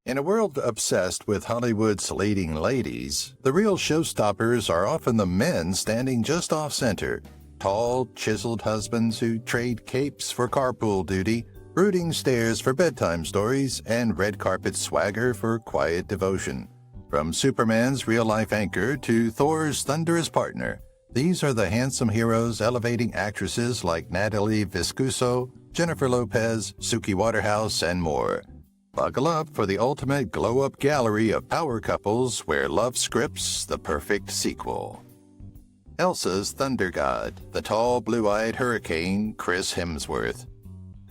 In a world obsessed with Hollywood's leading ladies, the real showstoppers are often the men standing just off-center. Tall, chiseled husbands who trade capes for carpool duty, brooding stares for bedtime stories, and red carpet swagger for quiet devotion. From Superman's real-life anchor to Thor's thunderous partner, these are the handsome heroes elevating actresses like Natalie Viscuso, Jennifer Lopez, Suki Waterhouse, and more. Buckle up for the ultimate glow-up gallery of power couples where love scripts the perfect sequel. Elsa's thunder god, the tall, blue-eyed hurricane Chris Hemsworth.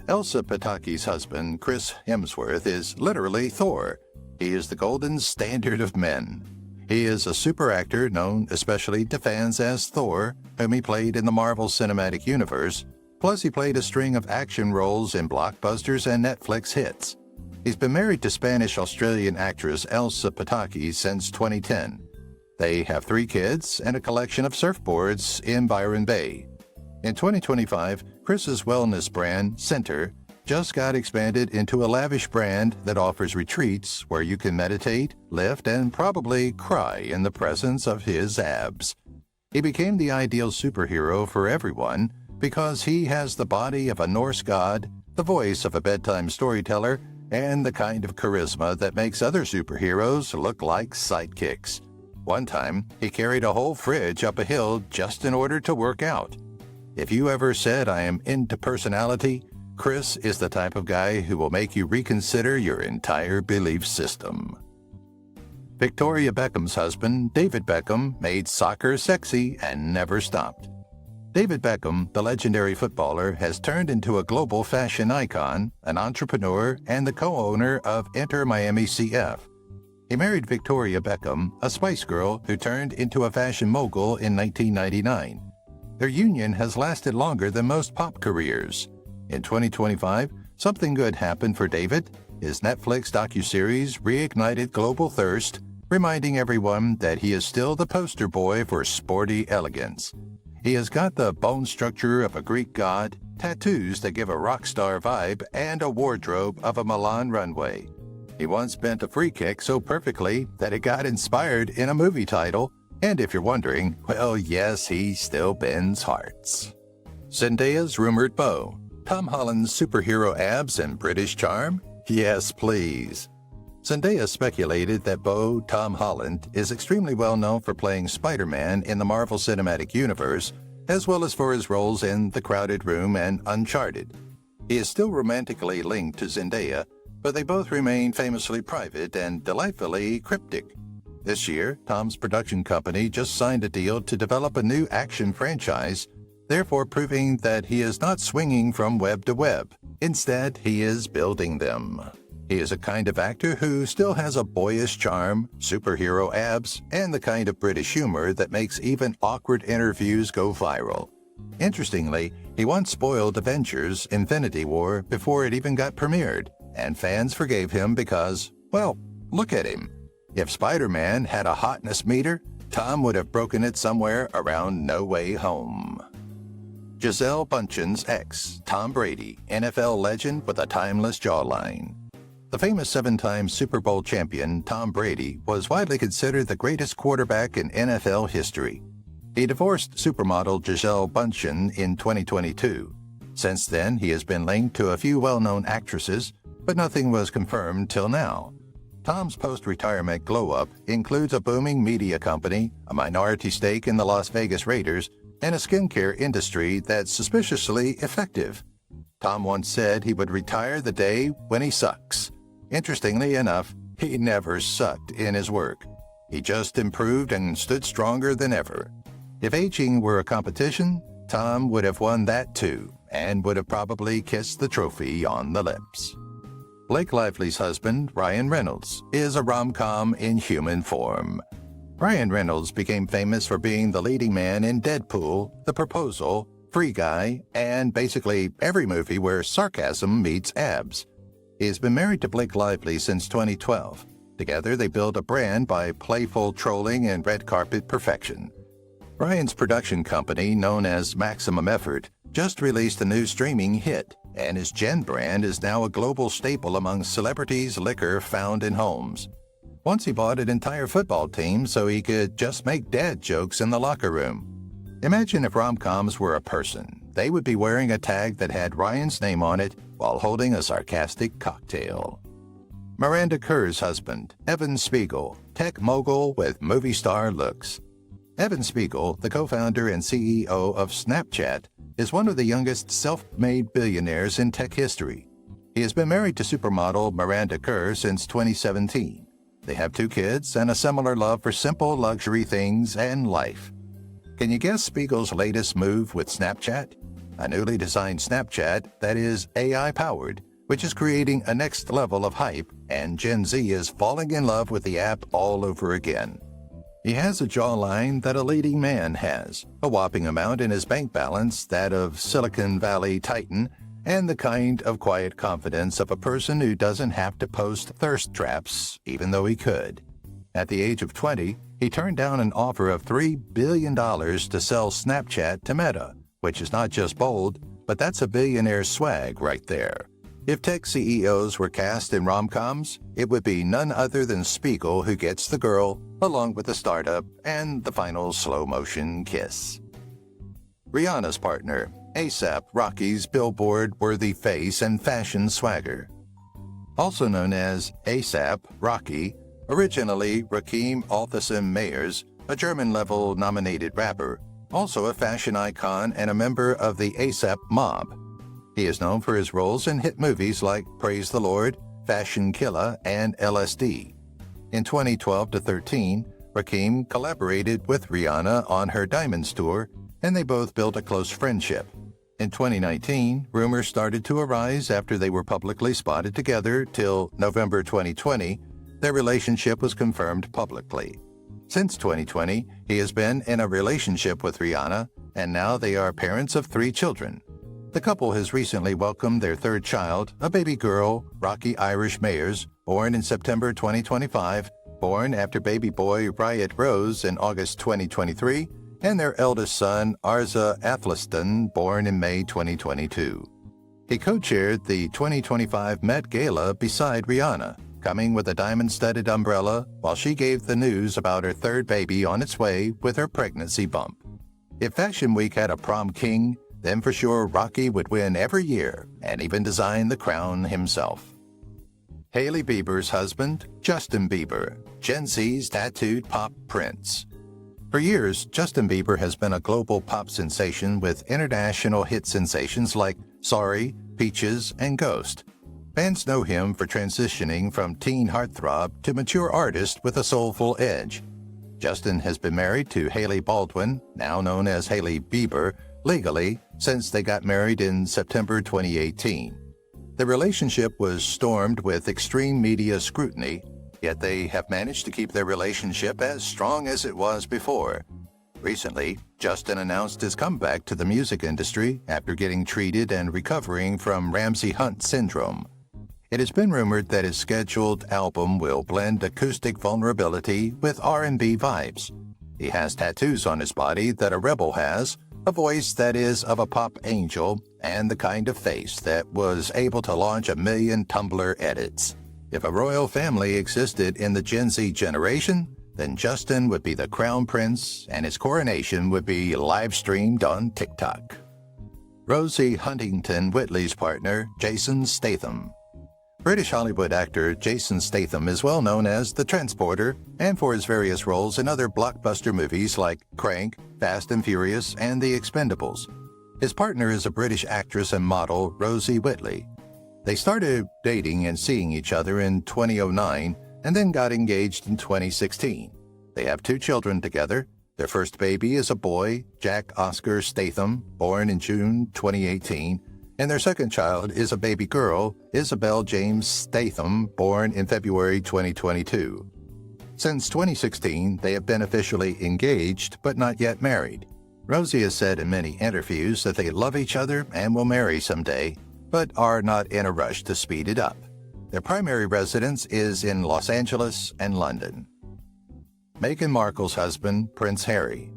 Elsa Pataki's husband, Chris Hemsworth, is literally Thor. He is the golden standard of men. He is a super actor known especially to fans as Thor, whom he played in the Marvel Cinematic Universe, plus he played a string of action roles in blockbusters and Netflix hits. He's been married to Spanish-Australian actress Elsa Pataki since 2010. They have 3 kids and a collection of surfboards in Byron Bay. In 2025, Chris's wellness brand, Center, just got expanded into a lavish brand that offers retreats where you can meditate, lift, and probably cry in the presence of his abs. He became the ideal superhero for everyone because he has the body of a Norse god, the voice of a bedtime storyteller, and the kind of charisma that makes other superheroes look like sidekicks. One time, he carried a whole fridge up a hill just in order to work out. If you ever said, "I am into personality," Chris is the type of guy who will make you reconsider your entire belief system. Victoria Beckham's husband, David Beckham, made soccer sexy and never stopped. David Beckham, the legendary footballer, has turned into a global fashion icon, an entrepreneur, and the co-owner of Inter Miami CF. He married Victoria Beckham, a Spice Girl who turned into a fashion mogul in 1999. Their union has lasted longer than most pop careers. In 2025, something good happened for David. His Netflix docuseries reignited global thirst, reminding everyone that he is still the poster boy for sporty elegance. He has got the bone structure of a Greek god, tattoos that give a rock star vibe, and a wardrobe of a Milan runway. He once bent a free kick so perfectly that it got inspired in a movie title, and if you're wondering, well, yes, he still bends hearts. Zendaya's rumored beau. Tom Holland's superhero abs and British charm? Yes, please. Zendaya speculated that beau Tom Holland is extremely well known for playing Spider-Man in the Marvel Cinematic Universe, as well as for his roles in The Crowded Room and Uncharted. He is still romantically linked to Zendaya, but they both remain famously private and delightfully cryptic. This year, Tom's production company just signed a deal to develop a new action franchise, therefore proving that he is not swinging from web to web. Instead, he is building them. He is a kind of actor who still has a boyish charm, superhero abs, and the kind of British humor that makes even awkward interviews go viral. Interestingly, he once spoiled Avengers: Infinity War before it even got premiered, and fans forgave him because, well, look at him. If Spider-Man had a hotness meter, Tom would have broken it somewhere around No Way Home. Gisele Bündchen's ex, Tom Brady, NFL legend with a timeless jawline. The famous 7-time Super Bowl champion Tom Brady was widely considered the greatest quarterback in NFL history. He divorced supermodel Gisele Bündchen in 2022. Since then, he has been linked to a few well-known actresses, but nothing was confirmed till now. Tom's post-retirement glow-up includes a booming media company, a minority stake in the Las Vegas Raiders, and a skincare industry that's suspiciously effective. Tom once said he would retire the day when he sucks. Interestingly enough, he never sucked in his work. He just improved and stood stronger than ever. If aging were a competition, Tom would have won that too, and would have probably kissed the trophy on the lips. Blake Lively's husband, Ryan Reynolds, is a rom-com in human form. Ryan Reynolds became famous for being the leading man in Deadpool, The Proposal, Free Guy, and basically every movie where sarcasm meets abs. He has been married to Blake Lively since 2012. Together, they built a brand by playful trolling and red carpet perfection. Ryan's production company, known as Maximum Effort, just released a new streaming hit, and his Gin brand is now a global staple among celebrities' liquor found in homes. Once he bought an entire football team so he could just make dad jokes in the locker room. Imagine if rom-coms were a person. They would be wearing a tag that had Ryan's name on it while holding a sarcastic cocktail. Miranda Kerr's husband, Evan Spiegel, tech mogul with movie star looks. Evan Spiegel, the co-founder and CEO of Snapchat, is one of the youngest self-made billionaires in tech history. He has been married to supermodel Miranda Kerr since 2017. They have 2 kids and a similar love for simple luxury things and life. Can you guess Spiegel's latest move with Snapchat? A newly designed Snapchat that is AI-powered, which is creating a next level of hype, and Gen Z is falling in love with the app all over again. He has a jawline that a leading man has, a whopping amount in his bank balance, that of Silicon Valley titan, and the kind of quiet confidence of a person who doesn't have to post thirst traps, even though he could. At the age of 20, he turned down an offer of $3 billion to sell Snapchat to Meta, which is not just bold, but that's a billionaire swag right there. If tech CEOs were cast in rom-coms, it would be none other than Spiegel who gets the girl, along with the startup and the final slow-motion kiss. Rihanna's partner, A$AP Rocky's billboard-worthy face and fashion swagger. Also known as A$AP Rocky, originally Rakim Althusser Meyers, a German-level nominated rapper, also a fashion icon and a member of the A$AP mob. He is known for his roles in hit movies like Praise the Lord, Fashion Killa, and LSD. In 2012-13, Rakim collaborated with Rihanna on her Diamonds tour, and they both built a close friendship. In 2019, rumors started to arise after they were publicly spotted together till November 2020. Their relationship was confirmed publicly. Since 2020, he has been in a relationship with Rihanna, and now they are parents of 3 children. The couple has recently welcomed their 3rd child, a baby girl, Rocky Irish Meyers, born in September 2025, born after baby boy Riot Rose in August 2023, and their eldest son, Arza Athelston, born in May 2022. He co-chaired the 2025 Met Gala beside Rihanna, coming with a diamond-studded umbrella while she gave the news about her 3rd baby on its way with her pregnancy bump. If Fashion Week had a prom king, then for sure Rocky would win every year and even design the crown himself. Hailey Bieber's husband, Justin Bieber, Gen Z's tattooed pop prince. For years, Justin Bieber has been a global pop sensation with international hit sensations like Sorry, Peaches, and Ghost. Fans know him for transitioning from teen heartthrob to mature artist with a soulful edge. Justin has been married to Hailey Baldwin, now known as Hailey Bieber, legally since they got married in September 2018. The relationship was stormed with extreme media scrutiny, yet they have managed to keep their relationship as strong as it was before. Recently, Justin announced his comeback to the music industry after getting treated and recovering from Ramsay Hunt syndrome. It has been rumored that his scheduled album will blend acoustic vulnerability with R&B vibes. He has tattoos on his body that a rebel has, a voice that is of a pop angel, and the kind of face that was able to launch 1 million Tumblr edits. If a royal family existed in the Gen Z generation, then Justin would be the crown prince and his coronation would be live-streamed on TikTok. Rosie Huntington-Whiteley's partner, Jason Statham. British Hollywood actor Jason Statham is well known as the Transporter and for his various roles in other blockbuster movies like Crank, Fast and Furious, and The Expendables. His partner is a British actress and model, Rosie Whiteley. They started dating and seeing each other in 2009 and then got engaged in 2016. They have 2 children together. Their first baby is a boy, Jack Oscar Statham, born in June 2018, and their second child is a baby girl, Isabel James Statham, born in February 2022. Since 2016, they have been officially engaged but not yet married. Rosie has said in many interviews that they love each other and will marry someday, but are not in a rush to speed it up. Their primary residence is in Los Angeles and London. Meghan Markle's husband, Prince Harry.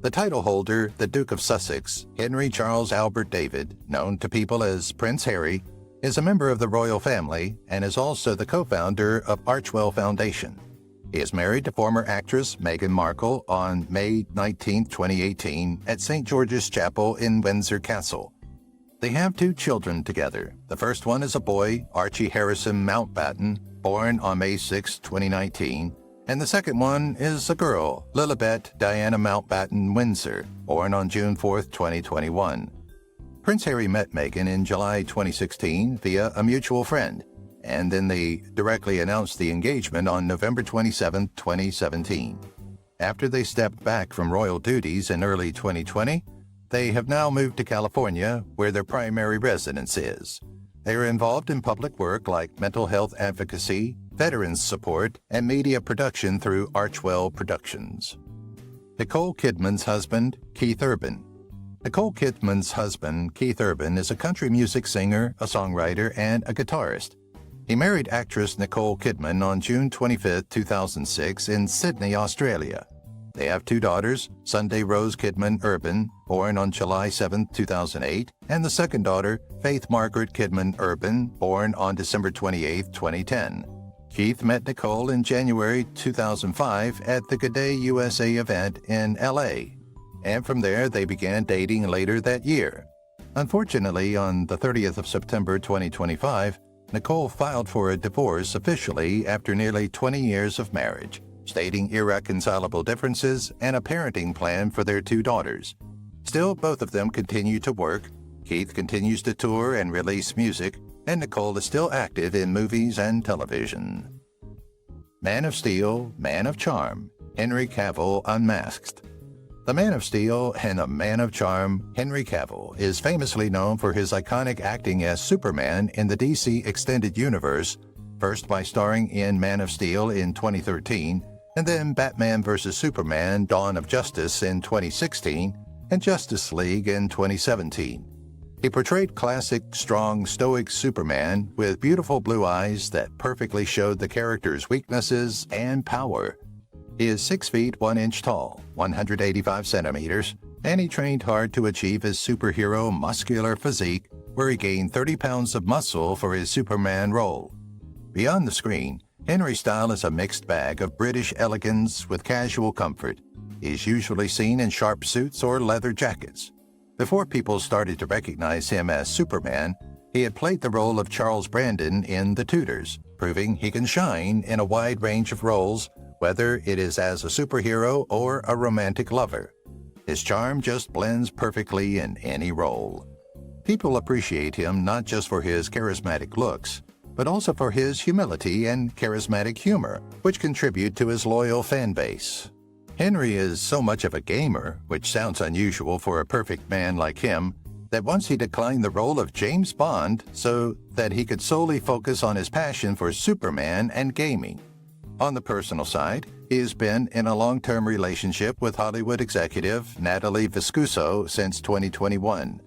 The title holder, the Duke of Sussex, Henry Charles Albert David, known to people as Prince Harry, is a member of the royal family and is also the co-founder of Archewell Foundation. He is married to former actress Meghan Markle on May 19, 2018, at St. George's Chapel in Windsor Castle. They have 2 children together. The first one is a boy, Archie Harrison Mountbatten, born on May 6, 2019, and the second one is a girl, Lilibet Diana Mountbatten Windsor, born on June 4, 2021. Prince Harry met Meghan in July 2016 via a mutual friend, and then they directly announced the engagement on November 27, 2017. After they stepped back from royal duties in early 2020, they have now moved to California, where their primary residence is. They are involved in public work like mental health advocacy, veterans support, and media production through Archewell Productions. Nicole Kidman's husband, Keith Urban. Nicole Kidman's husband, Keith Urban, is a country music singer, a songwriter, and a guitarist. He married actress Nicole Kidman on June 25, 2006 in Sydney, Australia. They have 2 daughters, Sunday Rose Kidman Urban, born on July 7, 2008, and the second daughter, Faith Margaret Kidman Urban, born on December 28, 2010. Keith met Nicole in January 2005 at the Good Day USA event in LA, and from there they began dating later that year. Unfortunately, on the 30th of September 2025, Nicole filed for a divorce officially after nearly 20 years of marriage, stating irreconcilable differences and a parenting plan for their 2 daughters. Still, both of them continue to work. Keith continues to tour and release music, and Nicole is still active in movies and television. Man of Steel, Man of Charm, Henry Cavill Unmasked. The Man of Steel and a Man of Charm, Henry Cavill, is famously known for his iconic acting as Superman in the DC Extended Universe, first by starring in Man of Steel in 2013, and then Batman vs. Superman Dawn of Justice in 2016, and Justice League in 2017. He portrayed classic, strong, stoic Superman with beautiful blue eyes that perfectly showed the character's weaknesses and power. He is 6 feet 1 inch tall, 185 centimeters, and he trained hard to achieve his superhero muscular physique, where he gained 30 pounds of muscle for his Superman role. Beyond the screen, Henry's style is a mixed bag of British elegance with casual comfort. He is usually seen in sharp suits or leather jackets. Before people started to recognize him as Superman, he had played the role of Charles Brandon in The Tudors, proving he can shine in a wide range of roles, whether it is as a superhero or a romantic lover. His charm just blends perfectly in any role. People appreciate him not just for his charismatic looks, but also for his humility and charismatic humor, which contribute to his loyal fan base. Henry is so much of a gamer, which sounds unusual for a perfect man like him, that once he declined the role of James Bond so that he could solely focus on his passion for Superman and gaming. On the personal side, he has been in a long-term relationship with Hollywood executive Natalie Viscuso since 2021.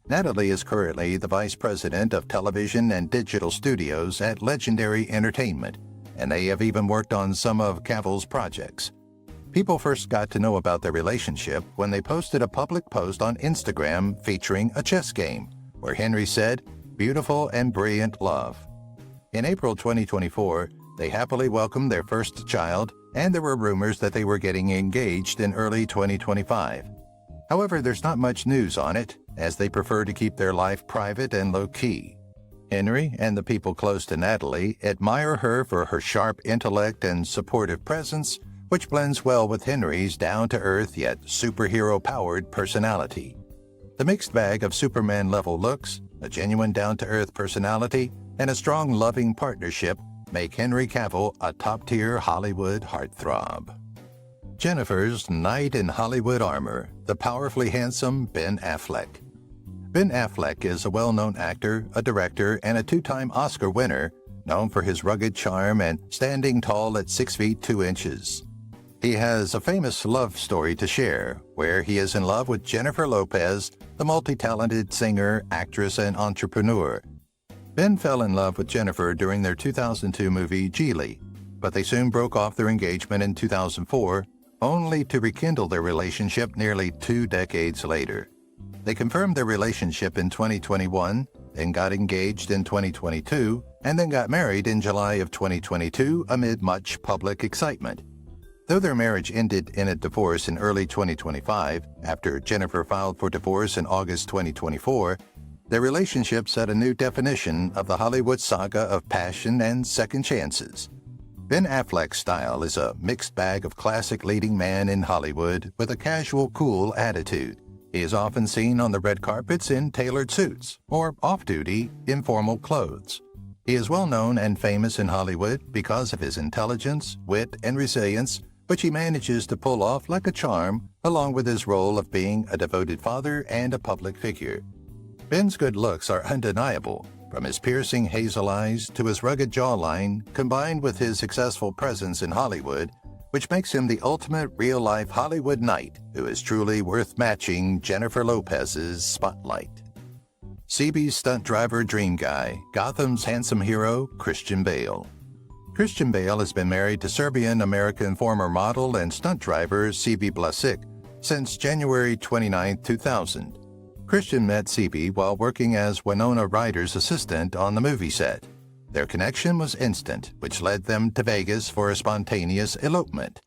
Natalie is currently the Vice President of Television and Digital Studios at Legendary Entertainment, and they have even worked on some of Cavill's projects. People first got to know about their relationship when they posted a public post on Instagram featuring a chess game, where Henry said, "Beautiful and brilliant love." In April 2024, they happily welcomed their first child, and there were rumors that they were getting engaged in early 2025. However, there's not much news on it, as they prefer to keep their life private and low-key. Henry and the people close to Natalie admire her for her sharp intellect and supportive presence, which blends well with Henry's down-to-earth yet superhero-powered personality. The mixed bag of Superman-level looks, a genuine down-to-earth personality, and a strong, loving partnership make Henry Cavill a top-tier Hollywood heartthrob. Jennifer's Knight in Hollywood Armor, the powerfully handsome Ben Affleck. Ben Affleck is a well-known actor, a director, and a 2-time Oscar winner, known for his rugged charm and standing tall at 6 feet 2 inches. He has a famous love story to share, where he is in love with Jennifer Lopez, the multi-talented singer, actress, and entrepreneur. Ben fell in love with Jennifer during their 2002 movie Geely, but they soon broke off their engagement in 2004 only to rekindle their relationship nearly 2 decades later. They confirmed their relationship in 2021, then got engaged in 2022, and then got married in July of 2022 amid much public excitement. Though their marriage ended in a divorce in early 2025, after Jennifer filed for divorce in August 2024, their relationship set a new definition of the Hollywood saga of passion and second chances. Ben Affleck's style is a mixed bag of classic leading man in Hollywood with a casual, cool attitude. He is often seen on the red carpets in tailored suits or off-duty, informal clothes. He is well known and famous in Hollywood because of his intelligence, wit, and resilience, which he manages to pull off like a charm, along with his role of being a devoted father and a public figure. Ben's good looks are undeniable, from his piercing hazel eyes to his rugged jawline, combined with his successful presence in Hollywood, which makes him the ultimate real-life Hollywood knight who is truly worth matching Jennifer Lopez's spotlight. CB's stunt driver dream guy, Gotham's handsome hero, Christian Bale. Christian Bale has been married to Serbian-American former model and stunt driver CB Blasic since January 29, 2000. Christian met CB while working as Winona Ryder's assistant on the movie set. Their connection was instant, which led them to Vegas for a spontaneous elopement.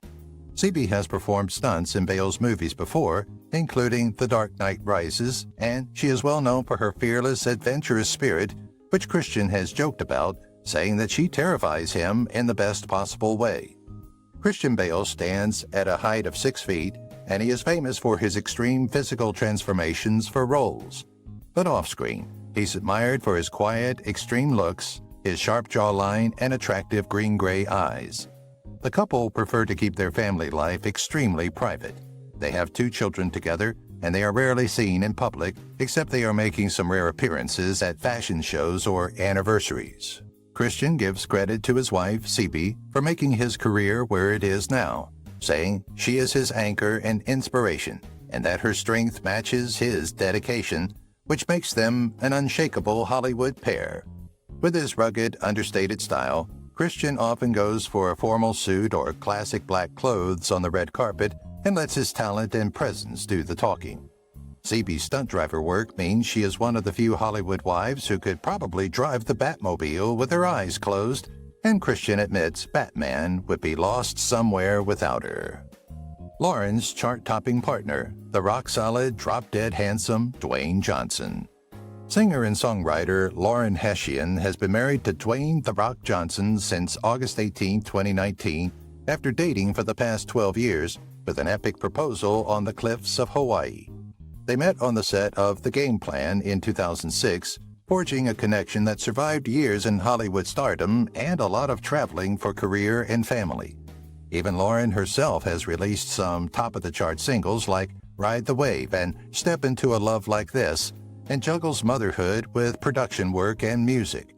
CB has performed stunts in Bale's movies before, including The Dark Knight Rises, and she is well known for her fearless, adventurous spirit, which Christian has joked about, saying that she terrifies him in the best possible way. Christian Bale stands at a height of 6 feet, and he is famous for his extreme physical transformations for roles. But off-screen, he's admired for his quiet, extreme looks, his sharp jawline, and attractive green-gray eyes. The couple prefer to keep their family life extremely private. They have 2 children together, and they are rarely seen in public, except they are making some rare appearances at fashion shows or anniversaries. Christian gives credit to his wife, CB, for making his career where it is now, saying she is his anchor and inspiration, and that her strength matches his dedication, which makes them an unshakable Hollywood pair. With his rugged, understated style, Christian often goes for a formal suit or classic black clothes on the red carpet and lets his talent and presence do the talking. CB's stunt driver work means she is one of the few Hollywood wives who could probably drive the Batmobile with her eyes closed, and Christian admits Batman would be lost somewhere without her. Lauren's chart-topping partner, the rock-solid, drop-dead handsome Dwayne Johnson. Singer and songwriter Lauren Hessian has been married to Dwayne "The Rock" Johnson since August 18, 2019, after dating for the past 12 years, with an epic proposal on the cliffs of Hawaii. They met on the set of The Game Plan in 2006, forging a connection that survived years in Hollywood stardom and a lot of traveling for career and family. Even Lauren herself has released some top-of-the-chart singles like Ride the Wave and Step Into a Love Like This, and juggles motherhood with production work and music.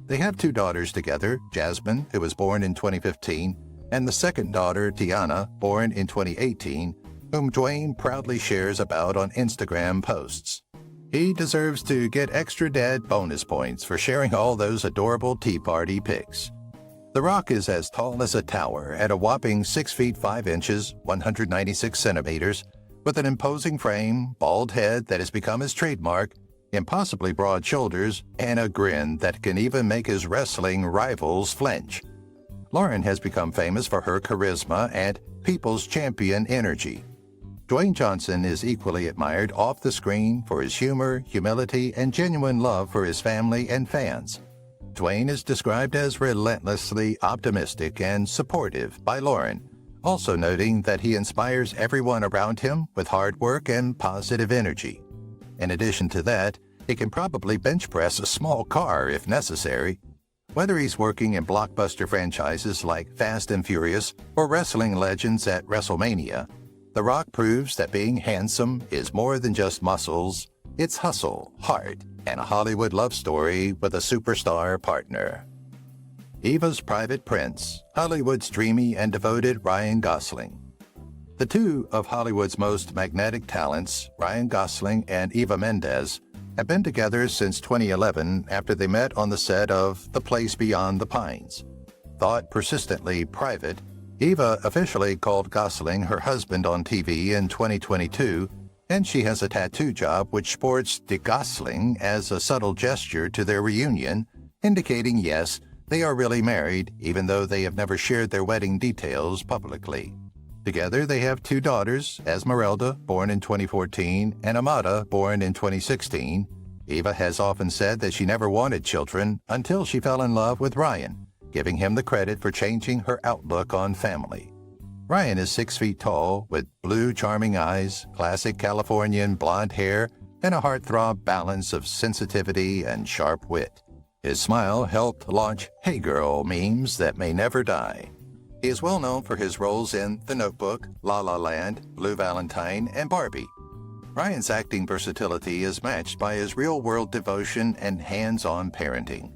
They have 2 daughters together, Jasmine, who was born in 2015, and the second daughter, Tiana, born in 2018, whom Dwayne proudly shares about on Instagram posts. He deserves to get extra dad bonus points for sharing all those adorable Tea Party pics. The Rock is as tall as a tower at a whopping 6 feet 5 inches, 196 centimeters, with an imposing frame, bald head that has become his trademark, impossibly broad shoulders, and a grin that can even make his wrestling rivals flinch. Lauren has become famous for her charisma and people's champion energy. Dwayne Johnson is equally admired off the screen for his humor, humility, and genuine love for his family and fans. Dwayne is described as relentlessly optimistic and supportive by Lauren, also noting that he inspires everyone around him with hard work and positive energy. In addition to that, he can probably bench press a small car if necessary. Whether he's working in blockbuster franchises like Fast and Furious or wrestling legends at WrestleMania, The Rock proves that being handsome is more than just muscles. It's hustle, heart, and a Hollywood love story with a superstar partner. Eva's private prince, Hollywood's dreamy and devoted Ryan Gosling. The 2 of Hollywood's most magnetic talents, Ryan Gosling and Eva Mendes, have been together since 2011 after they met on the set of The Place Beyond the Pines. Thought persistently private, Eva officially called Gosling her husband on TV in 2022, and she has a tattoo job which sports De Gosling as a subtle gesture to their reunion, indicating yes, they are really married, even though they have never shared their wedding details publicly. Together, they have two daughters, Esmeralda, born in 2014, and Amada, born in 2016. Eva has often said that she never wanted children until she fell in love with Ryan, giving him the credit for changing her outlook on family. Ryan is 6 feet tall, with blue charming eyes, classic Californian blonde hair, and a heartthrob balance of sensitivity and sharp wit. His smile helped launch "Hey Girl" memes that may never die. He is well known for his roles in The Notebook, La La Land, Blue Valentine, and Barbie. Ryan's acting versatility is matched by his real-world devotion and hands-on parenting.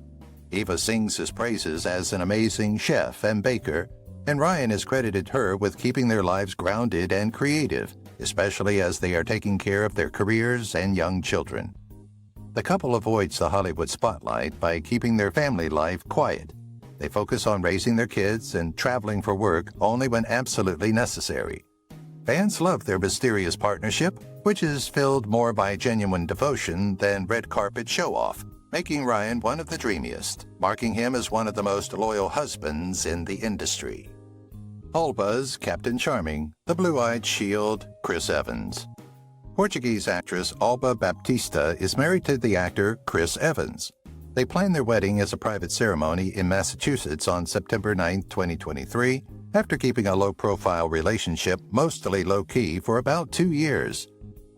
Eva sings his praises as an amazing chef and baker, and Ryan has credited her with keeping their lives grounded and creative, especially as they are taking care of their careers and young children. The couple avoids the Hollywood spotlight by keeping their family life quiet. They focus on raising their kids and traveling for work only when absolutely necessary. Fans love their mysterious partnership, which is filled more by genuine devotion than red carpet show-off, making Ryan one of the dreamiest, marking him as one of the most loyal husbands in the industry. Alba's Captain Charming, the blue-eyed shield, Chris Evans. Portuguese actress Alba Baptista is married to the actor Chris Evans. They planned their wedding as a private ceremony in Massachusetts on September 9, 2023, after keeping a low-profile relationship mostly low-key for about 2 years.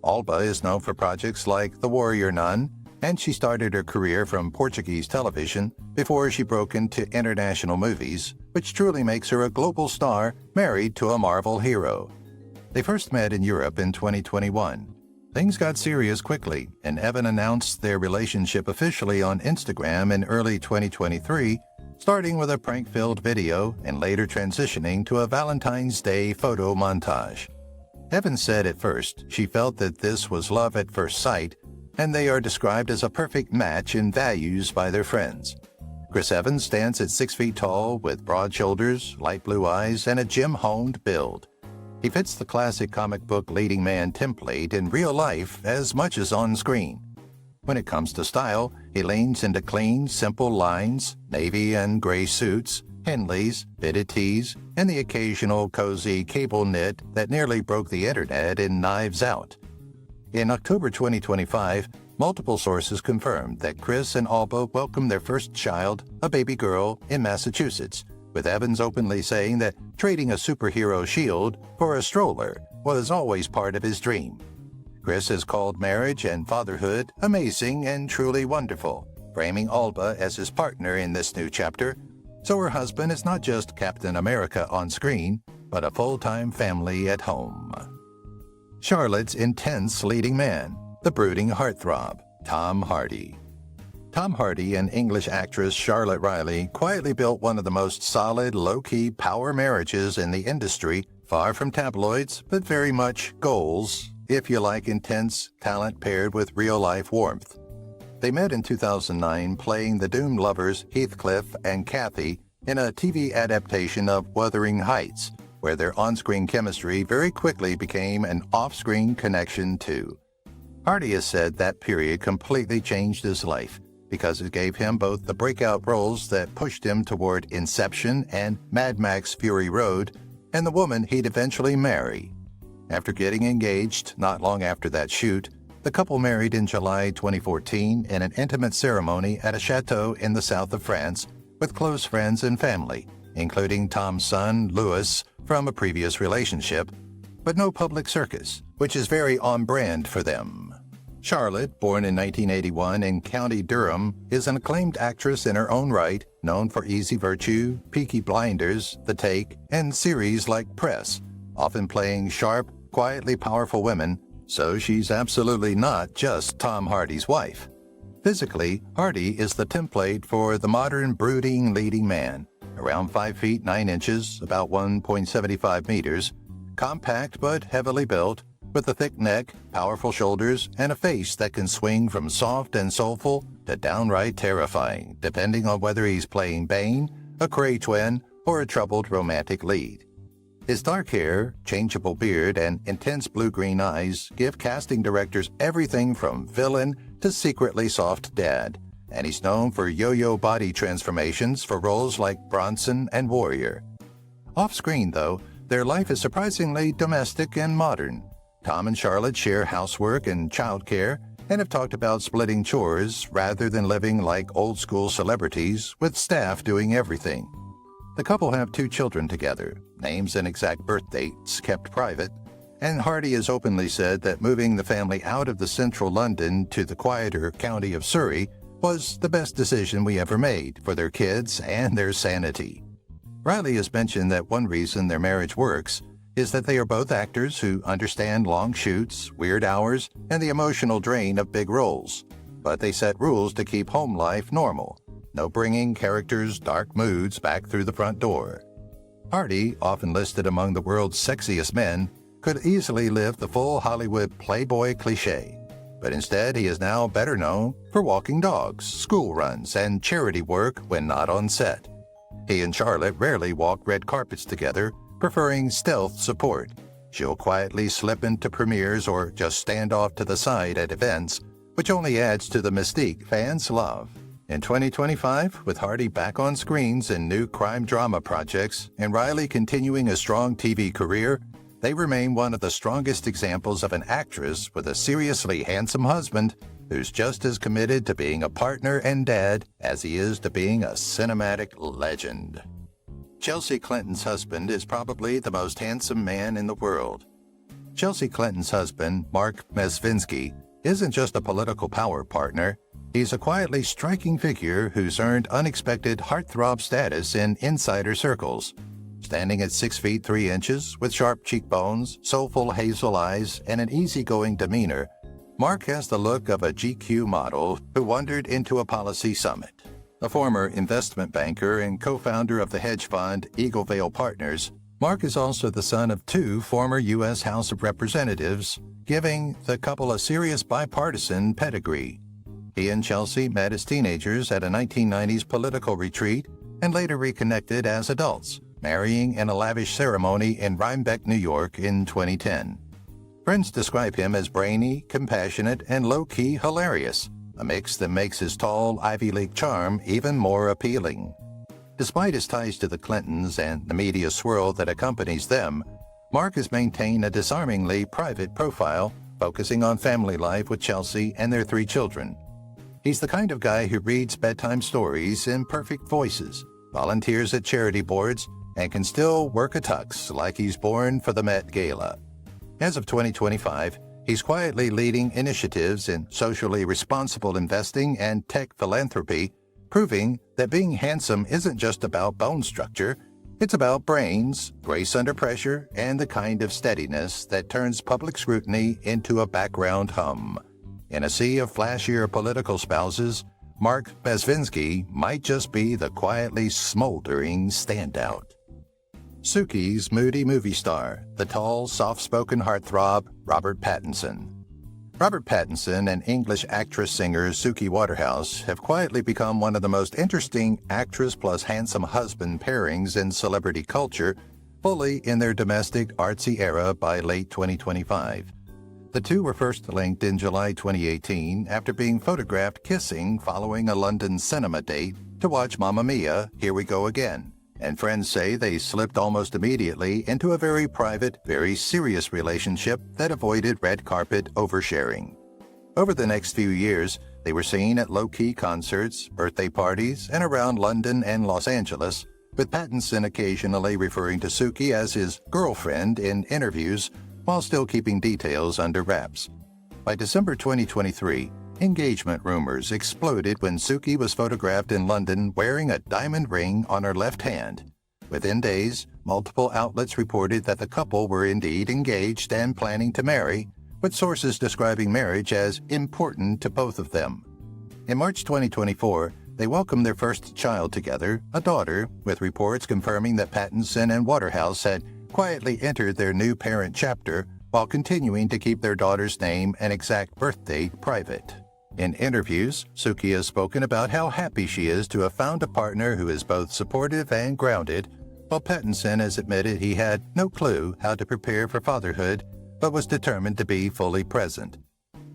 Alba is known for projects like The Warrior Nun, and she started her career from Portuguese television before she broke into international movies, which truly makes her a global star married to a Marvel hero. They first met in Europe in 2021. Things got serious quickly, and Evan announced their relationship officially on Instagram in early 2023, starting with a prank-filled video and later transitioning to a Valentine's Day photo montage. Evan said at first she felt that this was love at first sight, and they are described as a perfect match in values by their friends. Chris Evans stands at 6 feet tall with broad shoulders, light blue eyes, and a gym-honed build. He fits the classic comic book leading man template in real life as much as on screen. When it comes to style, he leans into clean, simple lines, navy and gray suits, Henleys, fitted tees, and the occasional cozy cable knit that nearly broke the internet in Knives Out. In October 2025, multiple sources confirmed that Chris and Alba welcomed their first child, a baby girl, in Massachusetts, with Evans openly saying that trading a superhero shield for a stroller was always part of his dream. Chris has called marriage and fatherhood amazing and truly wonderful, framing Alba as his partner in this new chapter, so her husband is not just Captain America on screen, but a full-time family at home. Charlotte's intense leading man, the brooding heartthrob, Tom Hardy. Tom Hardy and English actress Charlotte Riley quietly built one of the most solid, low-key power marriages in the industry, far from tabloids, but very much goals, if you like intense talent paired with real-life warmth. They met in 2009 playing the doomed lovers Heathcliff and Kathy in a TV adaptation of Wuthering Heights, where their on-screen chemistry very quickly became an off-screen connection too. Hardy has said that period completely changed his life, because it gave him both the breakout roles that pushed him toward Inception and Mad Max Fury Road, and the woman he'd eventually marry. After getting engaged not long after that shoot, the couple married in July 2014 in an intimate ceremony at a chateau in the south of France with close friends and family, including Tom's son, Louis, from a previous relationship, but no public circus, which is very on-brand for them. Charlotte, born in 1981 in County Durham, is an acclaimed actress in her own right, known for Easy Virtue, Peaky Blinders, The Take, and series like Press, often playing sharp, quietly powerful women, so she's absolutely not just Tom Hardy's wife. Physically, Hardy is the template for the modern brooding leading man, around 5 feet 9 inches, about 1.75 meters, compact but heavily built, with a thick neck, powerful shoulders, and a face that can swing from soft and soulful to downright terrifying, depending on whether he's playing Bane, a Kree twin, or a troubled romantic lead. His dark hair, changeable beard, and intense blue-green eyes give casting directors everything from villain to secretly soft dad, and he's known for yo-yo body transformations for roles like Bronson and Warrior. Off-screen, though, their life is surprisingly domestic and modern. Tom and Charlotte share housework and childcare and have talked about splitting chores rather than living like old-school celebrities with staff doing everything. The couple have 2 children together, names and exact birth dates kept private, and Hardy has openly said that moving the family out of the central London to the quieter county of Surrey was the best decision we ever made for their kids and their sanity. Riley has mentioned that one reason their marriage works is that they are both actors who understand long shoots, weird hours, and the emotional drain of big roles, but they set rules to keep home life normal. No bringing characters' dark moods back through the front door. Hardy, often listed among the world's sexiest men, could easily live the full Hollywood playboy cliché, but instead he is now better known for walking dogs, school runs, and charity work when not on set. He and Charlotte rarely walk red carpets together, preferring stealth support. She'll quietly slip into premieres or just stand off to the side at events, which only adds to the mystique fans love. In 2025, with Hardy back on screens in new crime drama projects and Riley continuing a strong TV career, they remain one of the strongest examples of an actress with a seriously handsome husband who's just as committed to being a partner and dad as he is to being a cinematic legend. Chelsea Clinton's husband is probably the most handsome man in the world. Chelsea Clinton's husband, Mark Mesvinsky, isn't just a political power partner. He's a quietly striking figure who's earned unexpected heartthrob status in insider circles. Standing at 6 feet 3 inches, with sharp cheekbones, soulful hazel eyes, and an easygoing demeanor, Mark has the look of a GQ model who wandered into a policy summit. A former investment banker and co-founder of the hedge fund Eagle Vale Partners, Mark is also the son of 2 former U.S. House of Representatives, giving the couple a serious bipartisan pedigree. He and Chelsea met as teenagers at a 1990s political retreat and later reconnected as adults, marrying in a lavish ceremony in Rhinebeck, New York in 2010. Friends describe him as brainy, compassionate, and low-key hilarious, a mix that makes his tall Ivy League charm even more appealing. Despite his ties to the Clintons and the media swirl that accompanies them, Mark has maintained a disarmingly private profile, focusing on family life with Chelsea and their 3 children. He's the kind of guy who reads bedtime stories in perfect voices, volunteers at charity boards, and can still work a tux like he's born for the Met Gala. As of 2025, he's quietly leading initiatives in socially responsible investing and tech philanthropy, proving that being handsome isn't just about bone structure, it's about brains, grace under pressure, and the kind of steadiness that turns public scrutiny into a background hum. In a sea of flashier political spouses, Mark Mesvinsky might just be the quietly smoldering standout. Suki's moody movie star, the tall, soft-spoken heartthrob, Robert Pattinson. Robert Pattinson and English actress-singer Suki Waterhouse have quietly become one of the most interesting actress plus handsome husband pairings in celebrity culture, fully in their domestic artsy era by late 2025. The two were first linked in July 2018 after being photographed kissing following a London cinema date to watch Mamma Mia, Here We Go Again. And friends say they slipped almost immediately into a very private, very serious relationship that avoided red carpet oversharing. Over the next few years, they were seen at low-key concerts, birthday parties, and around London and Los Angeles, with Pattinson occasionally referring to Suki as his girlfriend in interviews while still keeping details under wraps. By December 2023, engagement rumors exploded when Suki was photographed in London wearing a diamond ring on her left hand. Within days, multiple outlets reported that the couple were indeed engaged and planning to marry, with sources describing marriage as important to both of them. In March 2024, they welcomed their first child together, a daughter, with reports confirming that Pattinson and Waterhouse had quietly entered their new parent chapter while continuing to keep their daughter's name and exact birth date private. In interviews, Suki has spoken about how happy she is to have found a partner who is both supportive and grounded, while Pattinson has admitted he had no clue how to prepare for fatherhood, but was determined to be fully present.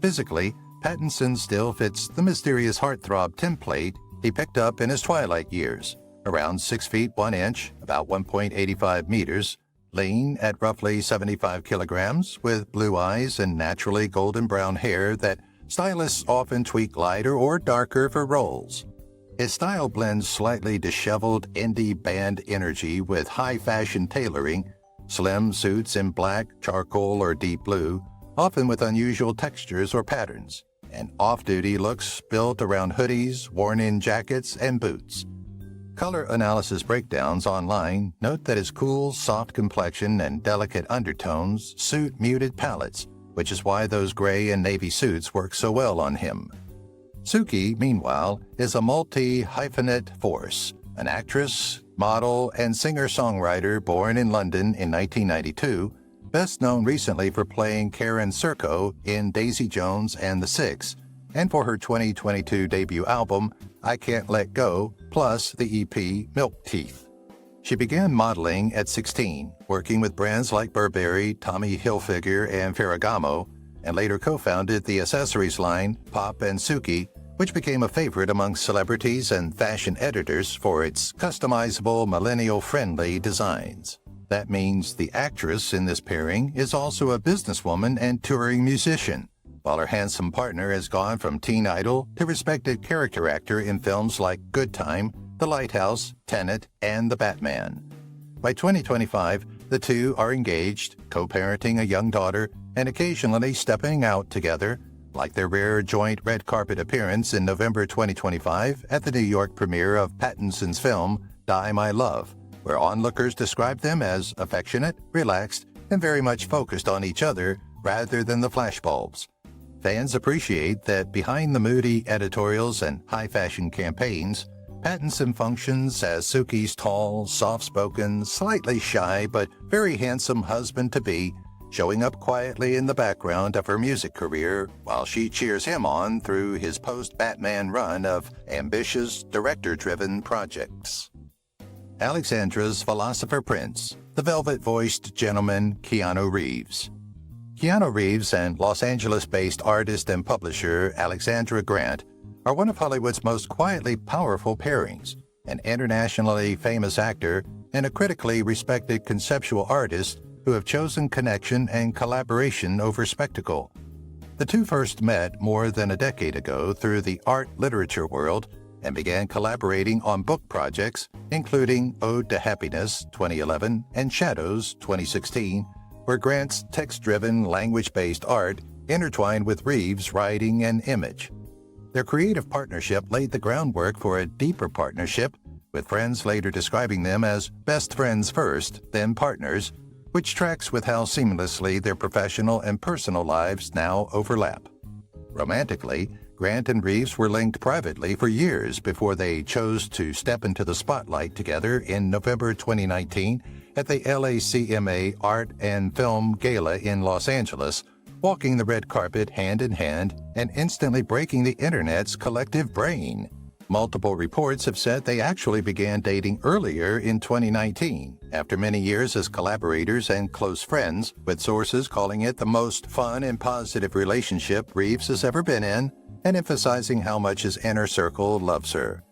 Physically, Pattinson still fits the mysterious heartthrob template he picked up in his twilight years, around 6 feet 1 inch, about 1.85 meters, lean at roughly 75 kilograms, with blue eyes and naturally golden brown hair that stylists often tweak lighter or darker for roles. His style blends slightly disheveled indie band energy with high-fashion tailoring, slim suits in black, charcoal, or deep blue, often with unusual textures or patterns, and off-duty looks built around hoodies, worn-in jackets, and boots. Color analysis breakdowns online note that his cool, soft complexion and delicate undertones suit muted palettes, which is why those gray and navy suits work so well on him. Suki, meanwhile, is a multi-hyphenate force, an actress, model, and singer-songwriter born in London in 1992, best known recently for playing Karen Serko in Daisy Jones and the Six, and for her 2022 debut album, I Can't Let Go, plus the EP Milk Teeth. She began modeling at 16, working with brands like Burberry, Tommy Hilfiger, and Ferragamo, and later co-founded the accessories line Pop and Suki, which became a favorite among celebrities and fashion editors for its customizable, millennial-friendly designs. That means the actress in this pairing is also a businesswoman and touring musician, while her handsome partner has gone from teen idol to respected character actor in films like Good Time, The Lighthouse, Tenet, and The Batman. By 2025, the two are engaged, co-parenting a young daughter, and occasionally stepping out together, like their rare joint red carpet appearance in November 2025 at the New York premiere of Pattinson's film Die My Love, where onlookers described them as affectionate, relaxed, and very much focused on each other rather than the flashbulbs. Fans appreciate that behind the moody editorials and high-fashion campaigns, Pattinson functions as Suki's tall, soft-spoken, slightly shy but very handsome husband-to-be, showing up quietly in the background of her music career while she cheers him on through his post-Batman run of ambitious, director-driven projects. Alexandra's philosopher prince, the velvet-voiced gentleman Keanu Reeves. Keanu Reeves and Los Angeles-based artist and publisher Alexandra Grant are one of Hollywood's most quietly powerful pairings, an internationally famous actor and a critically respected conceptual artist who have chosen connection and collaboration over spectacle. The two first met more than a decade ago through the art literature world and began collaborating on book projects, including Ode to Happiness 2011 and Shadows 2016, where Grant's text-driven, language-based art intertwined with Reeves' writing and image. Their creative partnership laid the groundwork for a deeper partnership, with friends later describing them as best friends first, then partners, which tracks with how seamlessly their professional and personal lives now overlap. Romantically, Grant and Reeves were linked privately for years before they chose to step into the spotlight together in November 2019 at the LACMA Art and Film Gala in Los Angeles, walking the red carpet hand in hand and instantly breaking the internet's collective brain. Multiple reports have said they actually began dating earlier in 2019, after many years as collaborators and close friends, with sources calling it the most fun and positive relationship Reeves has ever been in, and emphasizing how much his inner circle loves her.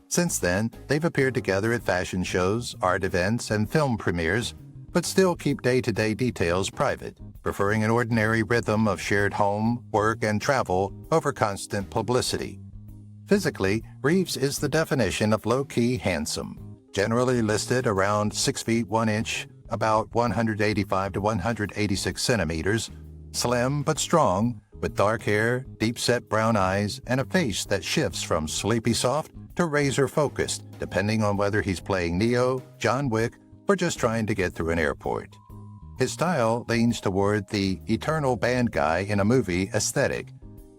Since then, they've appeared together at fashion shows, art events, and film premieres, but still keep day-to-day details private, preferring an ordinary rhythm of shared home, work, and travel over constant publicity. Physically, Reeves is the definition of low-key handsome, generally listed around 6 feet 1 inch, about 185 to 186 centimeters, slim but strong, with dark hair, deep-set brown eyes, and a face that shifts from sleepy soft to razor-focused, depending on whether he's playing Neo, John Wick, or just trying to get through an airport. His style leans toward the eternal band guy in a movie aesthetic: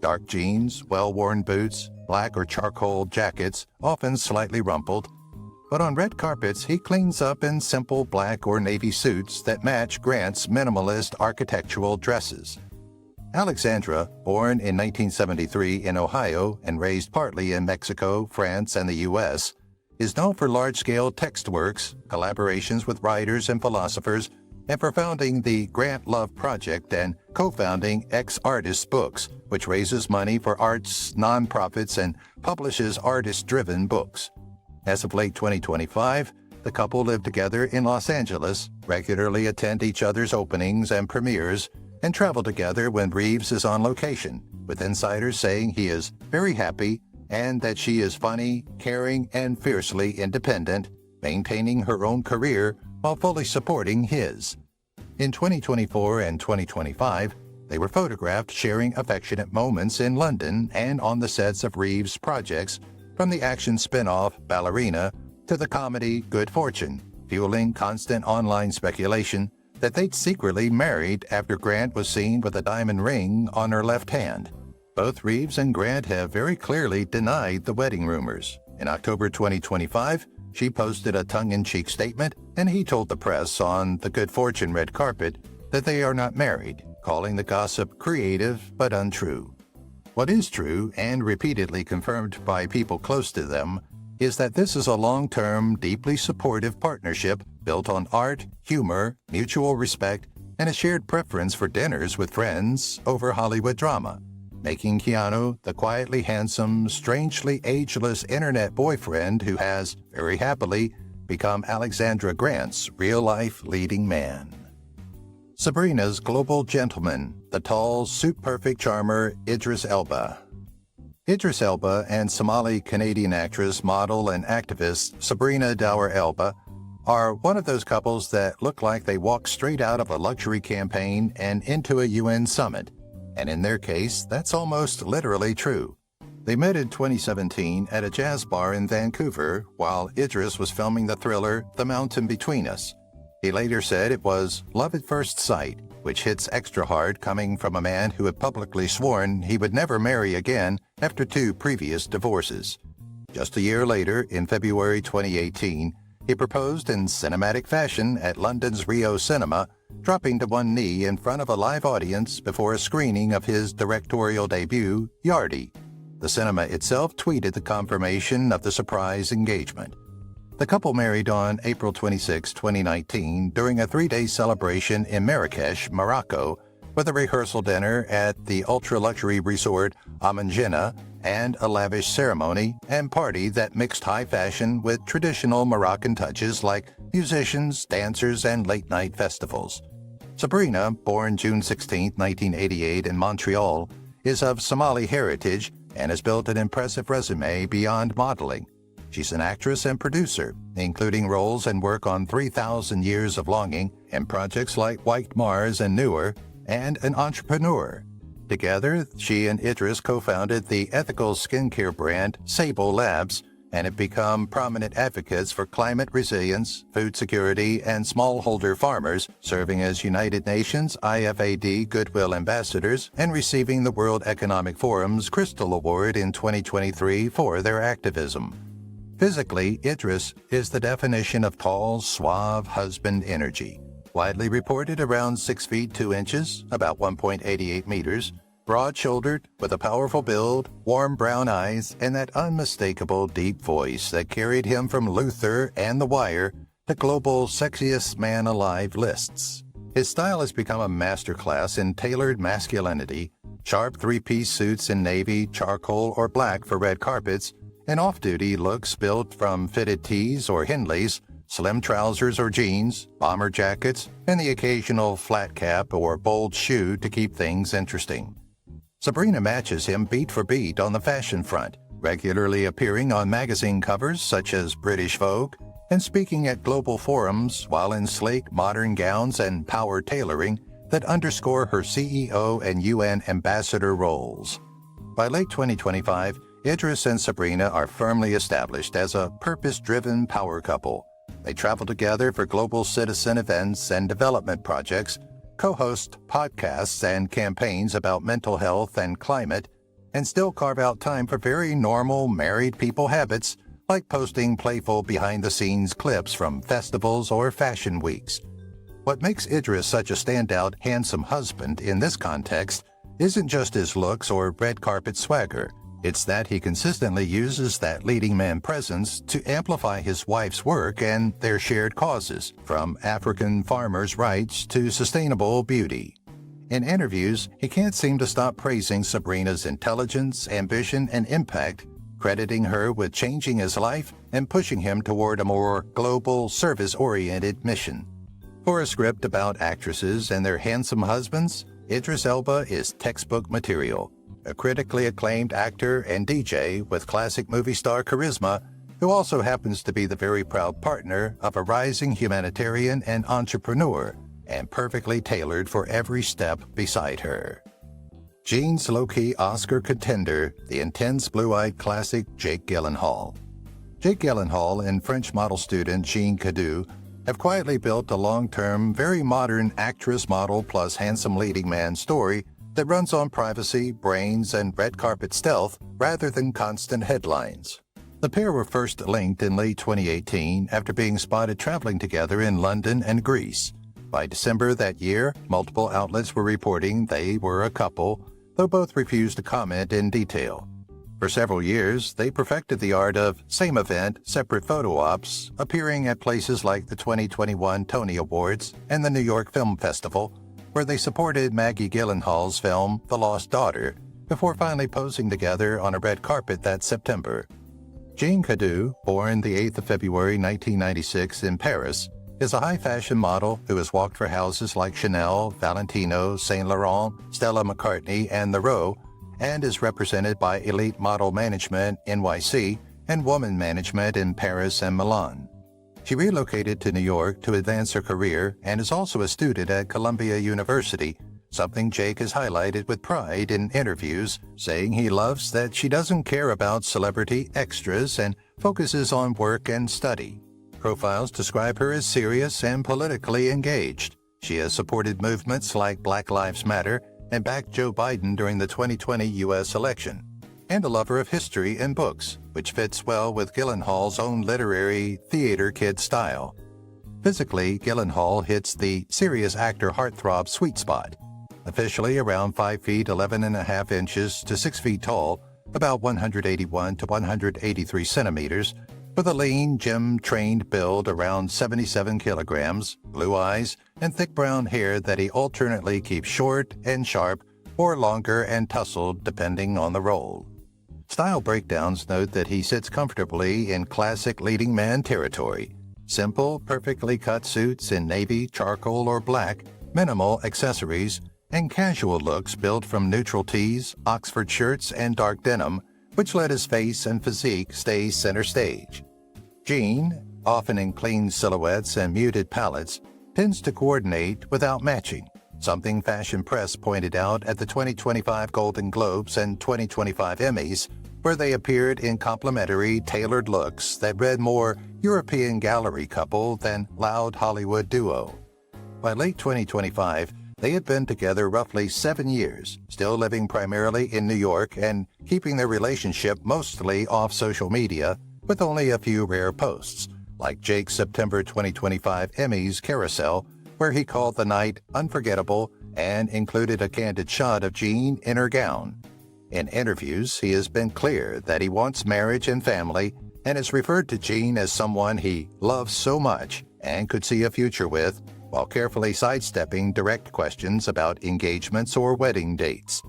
dark jeans, well-worn boots, black or charcoal jackets, often slightly rumpled. But on red carpets, he cleans up in simple black or navy suits that match Grant's minimalist architectural dresses. Alexandra, born in 1973 in Ohio and raised partly in Mexico, France, and the U.S., is known for large-scale text works, collaborations with writers and philosophers, and for founding the Grant Love Project and co-founding Ex-Artists Books, which raises money for arts nonprofits and publishes artist-driven books. As of late 2025, the couple live together in Los Angeles, regularly attend each other's openings and premieres, and travel together when Reeves is on location, with insiders saying he is very happy and that she is funny, caring, and fiercely independent, maintaining her own career while fully supporting his. In 2024 and 2025, they were photographed sharing affectionate moments in London and on the sets of Reeves' projects, from the action spin-off Ballerina to the comedy Good Fortune, fueling constant online speculation that they'd secretly married after Grant was seen with a diamond ring on her left hand. Both Reeves and Grant have very clearly denied the wedding rumors. In October 2025, she posted a tongue-in-cheek statement, and he told the press on the Good Fortune red carpet that they are not married, calling the gossip creative but untrue. What is true, and repeatedly confirmed by people close to them, is that this is a long-term, deeply supportive partnership built on art, humor, mutual respect, and a shared preference for dinners with friends over Hollywood drama, making Keanu the quietly handsome, strangely ageless internet boyfriend who has, very happily, become Alexandra Grant's real-life leading man. Sabrina's global gentleman, the tall, suit-perfect charmer Idris Elba. Idris Elba and Somali-Canadian actress, model, and activist Sabrina Dower Elba are one of those couples that look like they walked straight out of a luxury campaign and into a UN summit. And in their case, that's almost literally true. They met in 2017 at a jazz bar in Vancouver while Idris was filming the thriller The Mountain Between Us. He later said it was love at first sight, which hits extra hard coming from a man who had publicly sworn he would never marry again after 2 previous divorces. Just a year later, in February 2018, he proposed in cinematic fashion at London's Rio Cinema, dropping to one knee in front of a live audience before a screening of his directorial debut, Yardi. The cinema itself tweeted the confirmation of the surprise engagement. The couple married on April 26, 2019, during a 3-day celebration in Marrakesh, Morocco, with a rehearsal dinner at the ultra-luxury resort Amanjina and a lavish ceremony and party that mixed high fashion with traditional Moroccan touches like musicians, dancers, and late-night festivals. Sabrina, born June 16, 1988 in Montreal, is of Somali heritage and has built an impressive resume beyond modeling. She's an actress and producer, including roles and work on 3,000 Years of Longing and projects like White Mars and Newer, and an entrepreneur. Together, she and Idris co-founded the ethical skincare brand Sable Labs and have become prominent advocates for climate resilience, food security, and smallholder farmers, serving as United Nations IFAD Goodwill Ambassadors and receiving the World Economic Forum's Crystal Award in 2023 for their activism. Physically, Idris is the definition of tall, suave husband energy. Widely reported around 6 feet 2 inches, about 1.88 meters, broad-shouldered, with a powerful build, warm brown eyes, and that unmistakable deep voice that carried him from Luther and The Wire to global sexiest man alive lists. His style has become a masterclass in tailored masculinity, sharp 3-piece suits in navy, charcoal, or black for red carpets, and off-duty looks built from fitted tees or Hindleys, slim trousers or jeans, bomber jackets, and the occasional flat cap or bold shoe to keep things interesting. Sabrina matches him beat for beat on the fashion front, regularly appearing on magazine covers such as British Vogue and speaking at global forums while in sleek, modern gowns and power tailoring that underscore her CEO and UN ambassador roles. By late 2025, Idris and Sabrina are firmly established as a purpose-driven power couple. They travel together for global citizen events and development projects, co-host podcasts and campaigns about mental health and climate, and still carve out time for very normal married people habits like posting playful behind-the-scenes clips from festivals or fashion weeks. What makes Idris such a standout, handsome husband in this context isn't just his looks or red carpet swagger, It's that he consistently uses that leading man presence to amplify his wife's work and their shared causes, from African farmers' rights to sustainable beauty. In interviews, he can't seem to stop praising Sabrina's intelligence, ambition, and impact, crediting her with changing his life and pushing him toward a more global, service-oriented mission. For a script about actresses and their handsome husbands, Idris Elba is textbook material. A critically acclaimed actor and DJ with classic movie star charisma, who also happens to be the very proud partner of a rising humanitarian and entrepreneur, and perfectly tailored for every step beside her. Jean's low-key Oscar contender, the intense blue-eyed classic Jake Gyllenhaal. Jake Gyllenhaal and French model student Jean Cadieux have quietly built a long-term, very modern actress model plus handsome leading man story that runs on privacy, brains, and red carpet stealth rather than constant headlines. The pair were first linked in late 2018 after being spotted traveling together in London and Greece. By December that year, multiple outlets were reporting they were a couple, though both refused to comment in detail. For several years, they perfected the art of same event, separate photo ops, appearing at places like the 2021 Tony Awards and the New York Film Festival, where they supported Maggie Gyllenhaal's film The Lost Daughter, before finally posing together on a red carpet that September. Jean Cadieux, born the 8th of February 1996 in Paris, is a high-fashion model who has walked for houses like Chanel, Valentino, Saint Laurent, Stella McCartney, and The Row, and is represented by Elite Model Management, NYC, and Woman Management in Paris and Milan. She relocated to New York to advance her career and is also a student at Columbia University, something Jake has highlighted with pride in interviews, saying he loves that she doesn't care about celebrity extras and focuses on work and study. Profiles describe her as serious and politically engaged. She has supported movements like Black Lives Matter and backed Joe Biden during the 2020 U.S. election, and a lover of history and books, which fits well with Gyllenhaal's own literary theater kid style. Physically, Gyllenhaal hits the serious actor heartthrob sweet spot. Officially around 5 feet 11.5 inches to 6 feet tall, about 181 to 183 centimeters, with a lean, gym-trained build around 77 kilograms, blue eyes, and thick brown hair that he alternately keeps short and sharp or longer and tousled depending on the role. Style breakdowns note that he sits comfortably in classic leading man territory. Simple, perfectly cut suits in navy, charcoal, or black, minimal accessories, and casual looks built from neutral tees, Oxford shirts, and dark denim, which let his face and physique stay center stage. Jean, often in clean silhouettes and muted palettes, tends to coordinate without matching, something Fashion Press pointed out at the 2025 Golden Globes and 2025 Emmys, where they appeared in complementary, tailored looks that read more European gallery couple than loud Hollywood duo. By late 2025, they had been together roughly 7 years, still living primarily in New York and keeping their relationship mostly off social media, with only a few rare posts, like Jake's September 2025 Emmys carousel, where he called the night unforgettable and included a candid shot of Jean in her gown. In interviews, he has been clear that he wants marriage and family and has referred to Jean as someone he loves so much and could see a future with, while carefully sidestepping direct questions about engagements or wedding dates.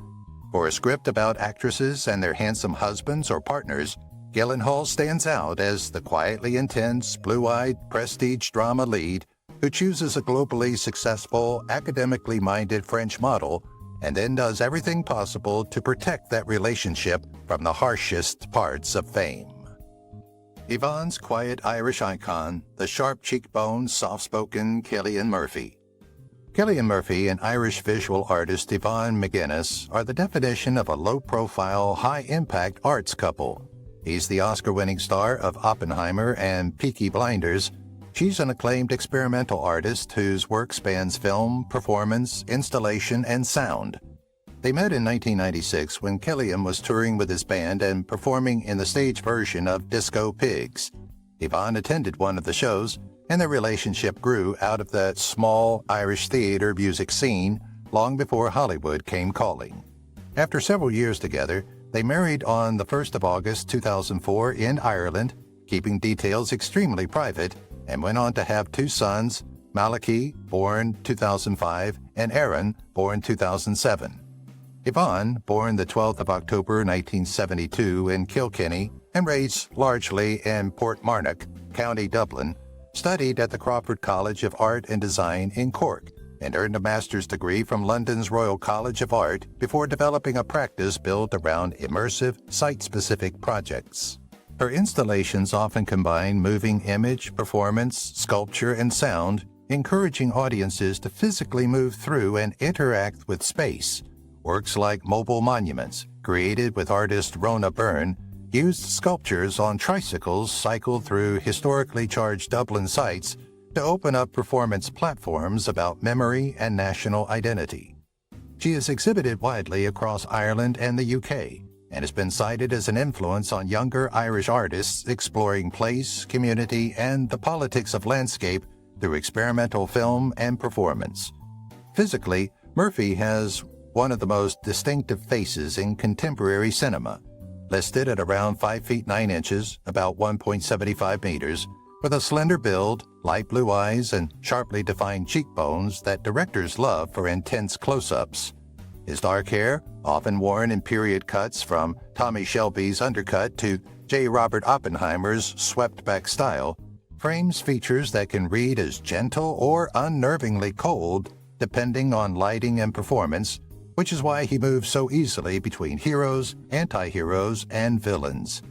For a script about actresses and their handsome husbands or partners, Gyllenhaal stands out as the quietly intense, blue-eyed, prestige drama lead who chooses a globally successful, academically minded French model and then does everything possible to protect that relationship from the harshest parts of fame. Yvonne's quiet Irish icon, the sharp cheekbone, soft-spoken Cillian Murphy. Cillian Murphy and Irish visual artist Yvonne McGuinness are the definition of a low-profile, high-impact arts couple. He's the Oscar-winning star of Oppenheimer and Peaky Blinders. She's an acclaimed experimental artist whose work spans film, performance, installation, and sound. They met in 1996 when Cillian was touring with his band and performing in the stage version of Disco Pigs. Yvonne attended one of the shows, and their relationship grew out of that small Irish theater music scene long before Hollywood came calling. After several years together, They married on the 1st of August 2004 in Ireland, keeping details extremely private, and went on to have two sons, Malachi, born 2005, and Aaron, born 2007. Yvonne, born the 12th of October 1972 in Kilkenny and raised largely in Portmarnock, County Dublin, studied at the Crawford College of Art and Design in Cork, and earned a master's degree from London's Royal College of Art before developing a practice built around immersive, site-specific projects. Her installations often combine moving image, performance, sculpture, and sound, encouraging audiences to physically move through and interact with space. Works like Mobile Monuments, created with artist Rona Byrne, used sculptures on tricycles cycled through historically charged Dublin sites to open up performance platforms about memory and national identity. She has exhibited widely across Ireland and the UK, and has been cited as an influence on younger Irish artists exploring place, community, and the politics of landscape through experimental film and performance. Physically, Murphy has one of the most distinctive faces in contemporary cinema, listed at around 5 feet 9 inches, about 1.75 meters, with a slender build, light blue eyes, and sharply defined cheekbones that directors love for intense close-ups. His dark hair, often worn in period cuts from Tommy Shelby's undercut to J. Robert Oppenheimer's swept-back style, frames features that can read as gentle or unnervingly cold, depending on lighting and performance, which is why he moves so easily between heroes, anti-heroes, and villains.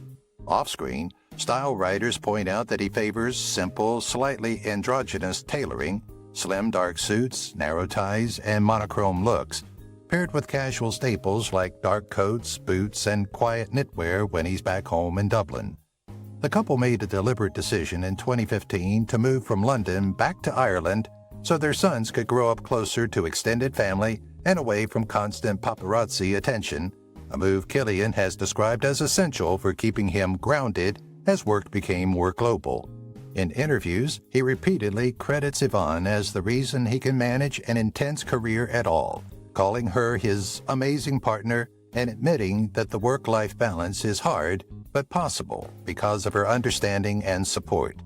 Off-screen, style writers point out that he favors simple, slightly androgynous tailoring, slim dark suits, narrow ties, and monochrome looks, paired with casual staples like dark coats, boots, and quiet knitwear when he's back home in Dublin. The couple made a deliberate decision in 2015 to move from London back to Ireland so their sons could grow up closer to extended family and away from constant paparazzi attention, a move Killian has described as essential for keeping him grounded as work became more global. In interviews, he repeatedly credits Yvonne as the reason he can manage an intense career at all, calling her his amazing partner and admitting that the work-life balance is hard but possible because of her understanding and support.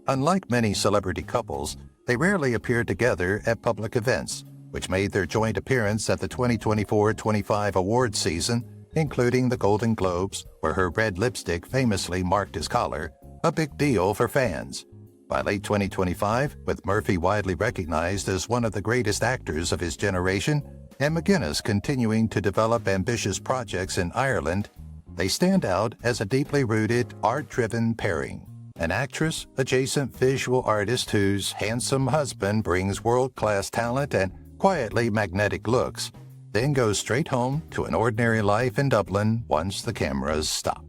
Unlike many celebrity couples, they rarely appear together at public events, which made their joint appearance at the 2024-25 awards season, including the Golden Globes, where her red lipstick famously marked his collar, a big deal for fans. By late 2025, with Murphy widely recognized as one of the greatest actors of his generation, and McGuinness continuing to develop ambitious projects in Ireland, they stand out as a deeply rooted, art-driven pairing. An actress, adjacent visual artist whose handsome husband brings world-class talent and quietly magnetic looks, then goes straight home to an ordinary life in Dublin once the cameras stop.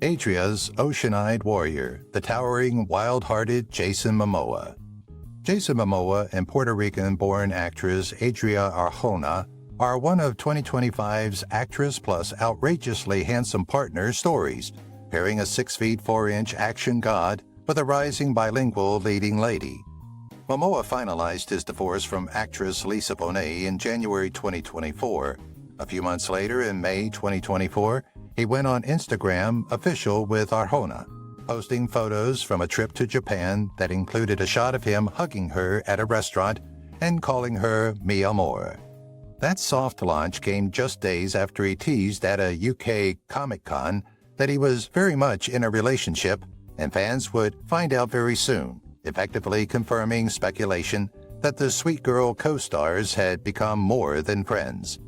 Adria's ocean-eyed warrior, the towering, wild-hearted Jason Momoa. Jason Momoa and Puerto Rican-born actress Adria Arjona are one of 2025's actress plus outrageously handsome partner stories, pairing a 6 feet 4 inch action god with a rising bilingual leading lady. Momoa finalized his divorce from actress Lisa Bonet in January 2024. A few months later, in May 2024, he went on Instagram official with Arjona, posting photos from a trip to Japan that included a shot of him hugging her at a restaurant and calling her mi amor. That soft launch came just days after he teased at a UK Comic-Con that he was very much in a relationship, and fans would find out very soon, effectively confirming speculation that the Sweet Girl co-stars had become more than friends.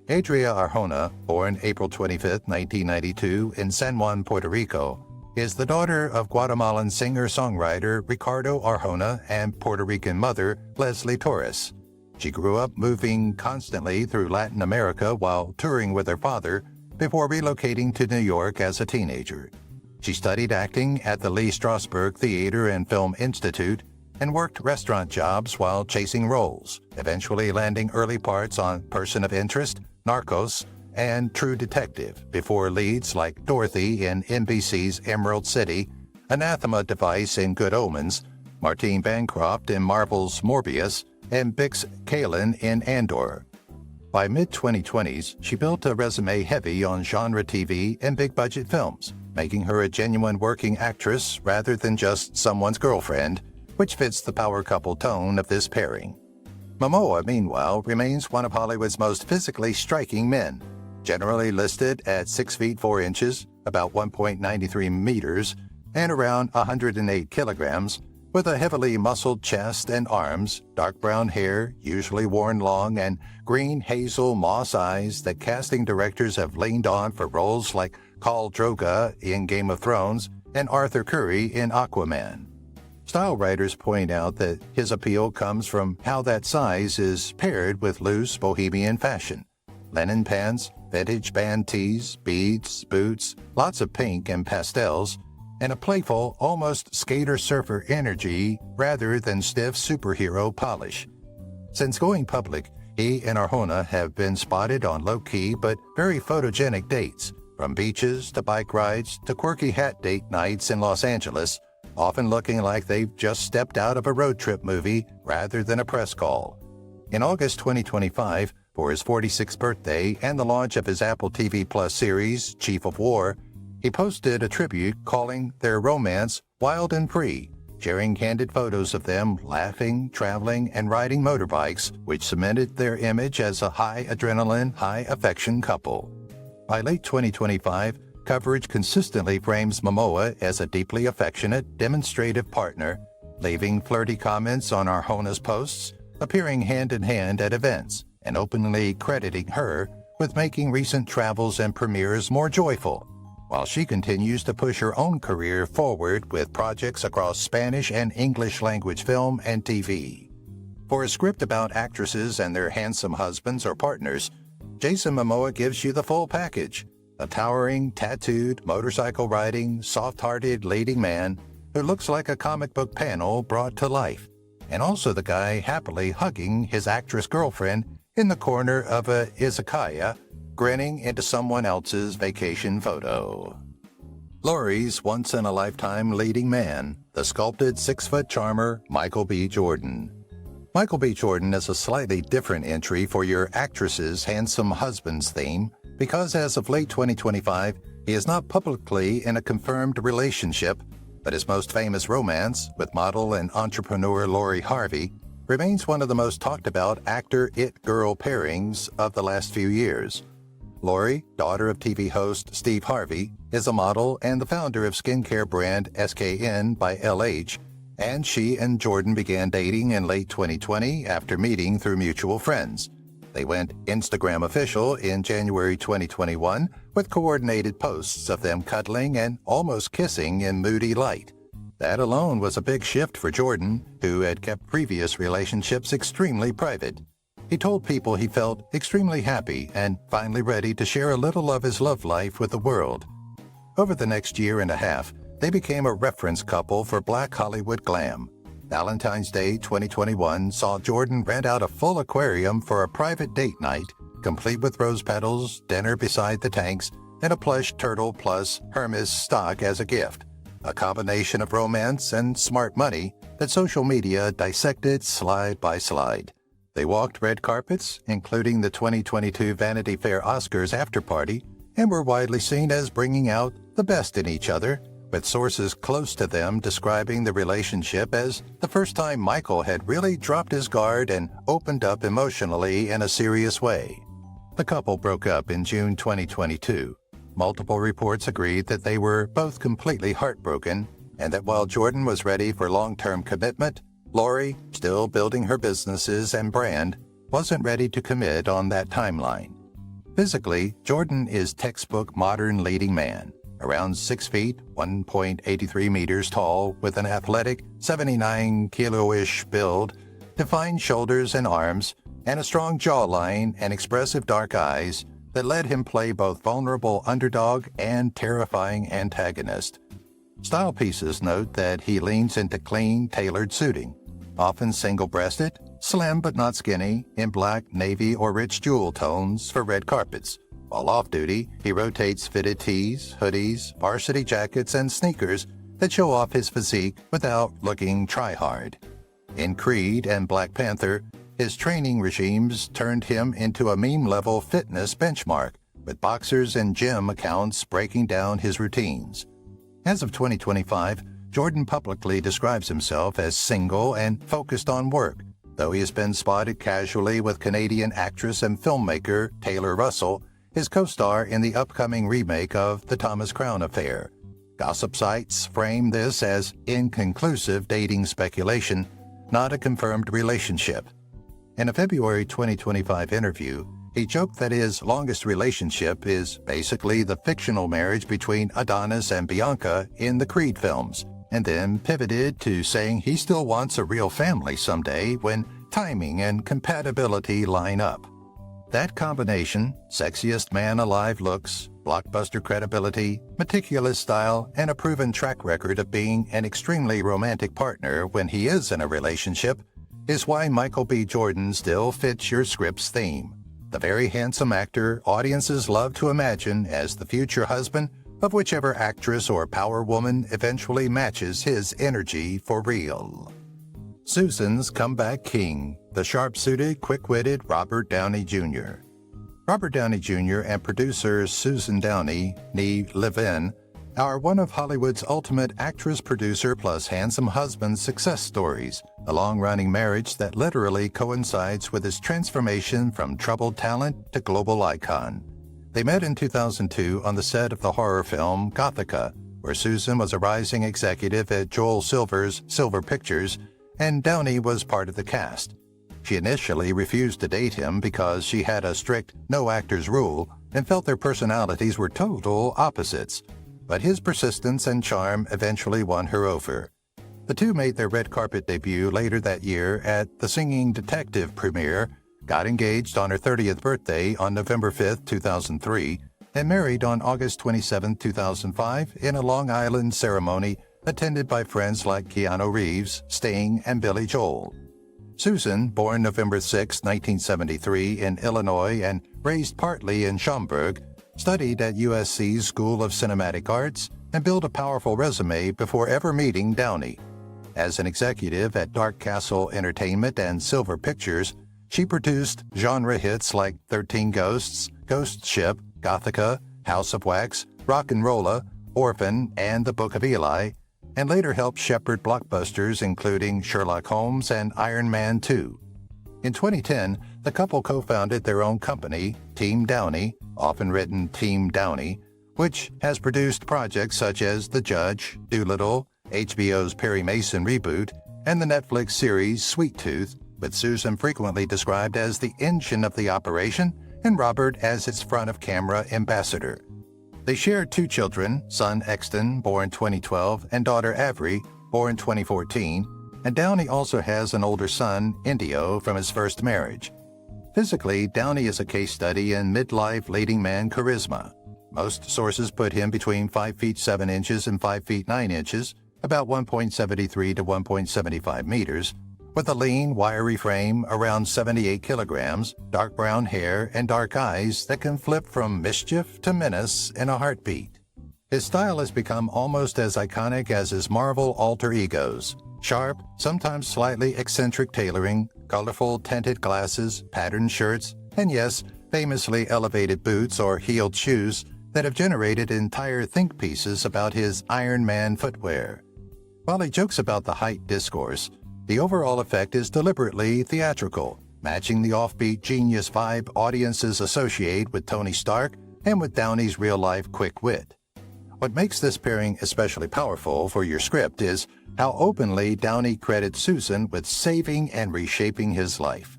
Adria Arjona, born April 25, 1992 in San Juan, Puerto Rico, is the daughter of Guatemalan singer-songwriter Ricardo Arjona and Puerto Rican mother Leslie Torres. She grew up moving constantly through Latin America while touring with her father before relocating to New York as a teenager. She studied acting at the Lee Strasberg Theater and Film Institute and worked restaurant jobs while chasing roles, eventually landing early parts on Person of Interest, Narcos, and True Detective before leads like Dorothy in NBC's Emerald City, Anathema Device in Good Omens, Martine Bancroft in Marvel's Morbius, and Bix Kalen in Andor. By mid-2020s, she built a resume heavy on genre TV and big-budget films, making her a genuine working actress rather than just someone's girlfriend, which fits the power couple tone of this pairing. Momoa, meanwhile, remains one of Hollywood's most physically striking men, generally listed at 6 feet 4 inches, about 1.93 meters, and around 108 kilograms, with a heavily muscled chest and arms, dark brown hair, usually worn long, and green hazel moss eyes that casting directors have leaned on for roles like Khal Drogo in Game of Thrones and Arthur Curry in Aquaman. Style writers point out that his appeal comes from how that size is paired with loose bohemian fashion. Linen pants, vintage band tees, beads, boots, lots of pink and pastels, and a playful, almost skater-surfer energy rather than stiff superhero polish. Since going public, he and Arjona have been spotted on low-key but very photogenic dates, from beaches to bike rides to quirky hat date nights in Los Angeles, often looking like they've just stepped out of a road trip movie rather than a press call. In August 2025, for his 46th birthday and the launch of his Apple TV Plus series, Chief of War, he posted a tribute calling their romance wild and free, sharing candid photos of them laughing, traveling, and riding motorbikes, which cemented their image as a high-adrenaline, high-affection couple. By late 2025, coverage consistently frames Momoa as a deeply affectionate, demonstrative partner, leaving flirty comments on Arjona's posts, appearing hand-in-hand at events, and openly crediting her with making recent travels and premieres more joyful, while she continues to push her own career forward with projects across Spanish and English language film and TV. For a script about actresses and their handsome husbands or partners, Jason Momoa gives you the full package: a towering, tattooed, motorcycle-riding, soft-hearted leading man who looks like a comic book panel brought to life, and also the guy happily hugging his actress girlfriend in the corner of a izakaya, grinning into someone else's vacation photo. Laurie's once-in-a-lifetime leading man, the sculpted 6-foot charmer Michael B. Jordan. Michael B. Jordan is a slightly different entry for your actress's handsome husbands theme, because as of late 2025, he is not publicly in a confirmed relationship, but his most famous romance, with model and entrepreneur Lori Harvey, remains one of the most talked about actor-it-girl pairings of the last few years. Lori, daughter of TV host Steve Harvey, is a model and the founder of skincare brand SKN by LH, and she and Jordan began dating in late 2020 after meeting through mutual friends. They went Instagram official in January 2021 with coordinated posts of them cuddling and almost kissing in moody light. That alone was a big shift for Jordan, who had kept previous relationships extremely private. He told people he felt extremely happy and finally ready to share a little of his love life with the world. Over the next year and a half, they became a reference couple for Black Hollywood glam. Valentine's Day 2021 saw Jordan rent out a full aquarium for a private date night, complete with rose petals, dinner beside the tanks, and a plush turtle plus Hermes stock as a gift. A combination of romance and smart money that social media dissected slide by slide. They walked red carpets, including the 2022 Vanity Fair Oscars after-party, and were widely seen as bringing out the best in each other, with sources close to them describing the relationship as the first time Michael had really dropped his guard and opened up emotionally in a serious way. The couple broke up in June 2022. Multiple reports agreed that they were both completely heartbroken, and that while Jordan was ready for long-term commitment, Lori, still building her businesses and brand, wasn't ready to commit on that timeline. Physically, Jordan is textbook modern leading man, around 6 feet, 1.83 meters tall, with an athletic 79-kilo-ish build, defined shoulders and arms, and a strong jawline and expressive dark eyes that let him play both vulnerable underdog and terrifying antagonist. Style pieces note that he leans into clean, tailored suiting, often single-breasted, slim but not skinny, in black, navy, or rich jewel tones for red carpets. While off-duty, he rotates fitted tees, hoodies, varsity jackets, and sneakers that show off his physique without looking try-hard. In Creed and Black Panther, his training regimes turned him into a meme-level fitness benchmark, with boxers and gym accounts breaking down his routines. As of 2025, Jordan publicly describes himself as single and focused on work, though he has been spotted casually with Canadian actress and filmmaker Taylor Russell, his co-star in the upcoming remake of The Thomas Crown Affair. Gossip sites frame this as inconclusive dating speculation, not a confirmed relationship. In a February 2025 interview, he joked that his longest relationship is basically the fictional marriage between Adonis and Bianca in the Creed films, and then pivoted to saying he still wants a real family someday when timing and compatibility line up. That combination, sexiest man alive looks, blockbuster credibility, meticulous style, and a proven track record of being an extremely romantic partner when he is in a relationship, is why Michael B. Jordan still fits your script's theme. The very handsome actor audiences love to imagine as the future husband of whichever actress or power woman eventually matches his energy for real. Susan's comeback king, the sharp-suited, quick-witted Robert Downey Jr. Robert Downey Jr. and producer Susan Downey, née Levin, are one of Hollywood's ultimate actress-producer plus handsome husband success stories, a long-running marriage that literally coincides with his transformation from troubled talent to global icon. They met in 2002 on the set of the horror film Gothika, where Susan was a rising executive at Joel Silver's Silver Pictures, and Downey was part of the cast. She initially refused to date him because she had a strict no-actors rule and felt their personalities were total opposites, but his persistence and charm eventually won her over. The two made their red carpet debut later that year at The Singing Detective premiere, got engaged on her 30th birthday on November 5, 2003, and married on August 27, 2005 in a Long Island ceremony attended by friends like Keanu Reeves, Sting, and Billy Joel. Susan, born November 6, 1973 in Illinois and raised partly in Schaumburg, studied at USC's School of Cinematic Arts and built a powerful resume before ever meeting Downey. As an executive at Dark Castle Entertainment and Silver Pictures, she produced genre hits like 13 Ghosts, Ghost Ship, Gothika, House of Wax, Rock'n'Rolla, Orphan, and The Book of Eli, and later helped shepherd blockbusters including Sherlock Holmes and Iron Man 2. In 2010, the couple co-founded their own company, Team Downey, often written Team Downey, which has produced projects such as The Judge, Dolittle, HBO's Perry Mason reboot, and the Netflix series Sweet Tooth, with Susan frequently described as the engine of the operation and Robert as its front-of-camera ambassador. They share two children, son Exton, born 2012, and daughter Avery, born 2014, and Downey also has an older son, Indio, from his first marriage. Physically, Downey is a case study in midlife leading man charisma. Most sources put him between 5 feet 7 inches and 5 feet 9 inches, about 1.73 to 1.75 meters, with a lean, wiry frame around 78 kilograms, dark brown hair, and dark eyes that can flip from mischief to menace in a heartbeat. His style has become almost as iconic as his Marvel alter egos: sharp, sometimes slightly eccentric tailoring, colorful tinted glasses, patterned shirts, and yes, famously elevated boots or heeled shoes that have generated entire think pieces about his Iron Man footwear. While he jokes about the height discourse, the overall effect is deliberately theatrical, matching the offbeat genius vibe audiences associate with Tony Stark and with Downey's real-life quick wit. What makes this pairing especially powerful for your script is how openly Downey credits Susan with saving and reshaping his life.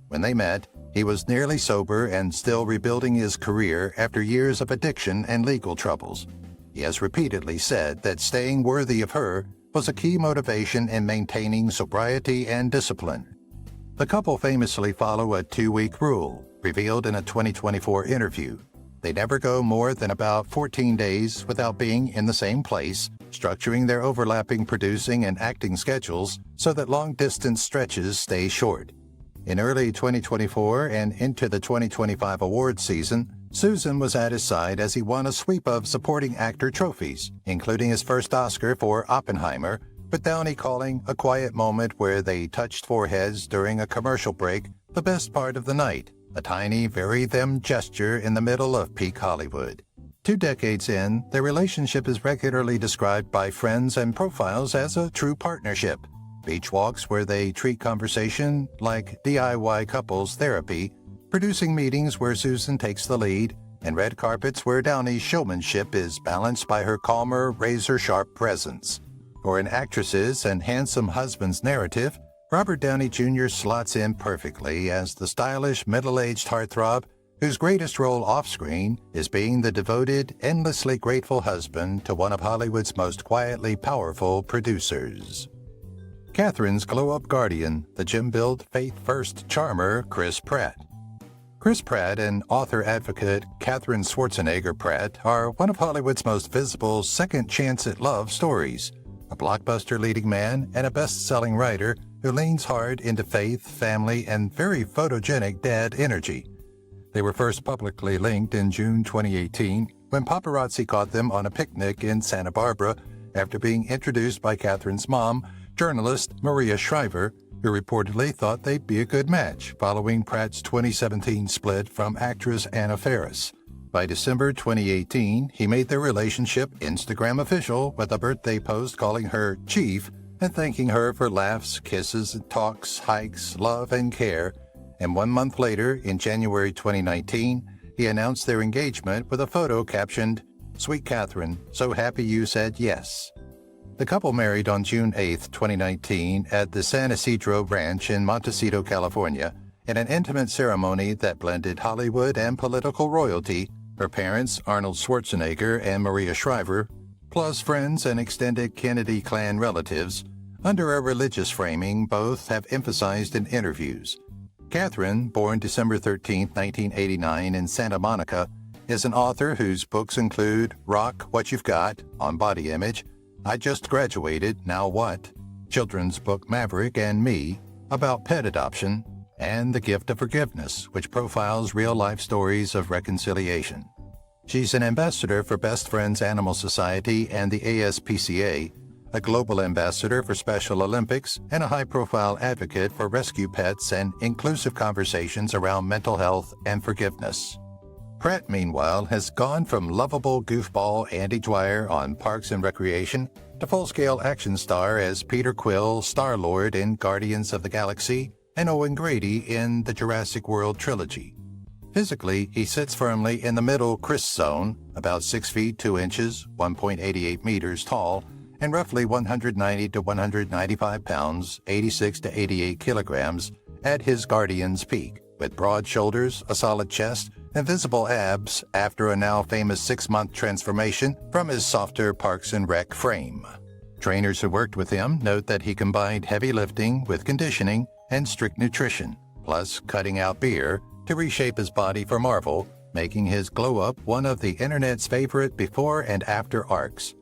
When they met, he was nearly sober and still rebuilding his career after years of addiction and legal troubles. He has repeatedly said that staying worthy of her was a key motivation in maintaining sobriety and discipline. The couple famously follow a 2-week rule, revealed in a 2024 interview. They never go more than about 14 days without being in the same place, structuring their overlapping producing and acting schedules so that long-distance stretches stay short. In early 2024 and into the 2025 awards season, Susan was at his side as he won a sweep of supporting actor trophies, including his first Oscar for Oppenheimer, with Downey calling a quiet moment where they touched foreheads during a commercial break the best part of the night, a tiny very them gesture in the middle of peak Hollywood. 2 decades in, their relationship is regularly described by friends and profiles as a true partnership. Beach walks where they treat conversation like DIY couples therapy, producing meetings where Susan takes the lead, and red carpets where Downey's showmanship is balanced by her calmer, razor-sharp presence. For an actress's and handsome husband's narrative, Robert Downey Jr. slots in perfectly as the stylish, middle-aged heartthrob whose greatest role off-screen is being the devoted, endlessly grateful husband to one of Hollywood's most quietly powerful producers. Catherine's glow-up guardian, the gym-built, faith-first charmer, Chris Pratt. Chris Pratt and author-advocate Catherine Schwarzenegger Pratt are one of Hollywood's most visible second chance at love stories, a blockbuster leading man and a best-selling writer who leans hard into faith, family, and very photogenic dad energy. They were first publicly linked in June 2018 when paparazzi caught them on a picnic in Santa Barbara after being introduced by Catherine's mom, journalist Maria Shriver, who reportedly thought they'd be a good match following Pratt's 2017 split from actress Anna Faris. By December 2018, he made their relationship Instagram official with a birthday post calling her Chief and thanking her for laughs, kisses, talks, hikes, love, and care. And 1 month later, in January 2019, he announced their engagement with a photo captioned, "Sweet Catherine, so happy you said yes." The couple married on June 8, 2019, at the San Isidro Ranch in Montecito, California, in an intimate ceremony that blended Hollywood and political royalty, her parents, Arnold Schwarzenegger and Maria Shriver, plus friends and extended Kennedy clan relatives, under a religious framing both have emphasized in interviews. Catherine, born December 13, 1989 in Santa Monica, is an author whose books include Rock What You've Got, on body image, I Just Graduated, Now What?, children's book Maverick and Me, about pet adoption, and The Gift of Forgiveness, which profiles real-life stories of reconciliation. She's an ambassador for Best Friends Animal Society and the ASPCA, a global ambassador for Special Olympics, and a high-profile advocate for rescue pets and inclusive conversations around mental health and forgiveness. Pratt, meanwhile, has gone from lovable goofball Andy Dwyer on Parks and Recreation to full-scale action star as Peter Quill, Star-Lord in Guardians of the Galaxy, and Owen Grady in the Jurassic World trilogy. Physically, he sits firmly in the middle Chris zone, about 6 feet 2 inches, 1.88 meters tall, and roughly 190 to 195 pounds, 86 to 88 kilograms, at his Guardian's peak, with broad shoulders, a solid chest, and visible abs after a now famous 6-month transformation from his softer Parks and Rec frame. Trainers who worked with him note that he combined heavy lifting with conditioning and strict nutrition, plus cutting out beer, to reshape his body for Marvel, making his glow-up one of the internet's favorite before and after arcs.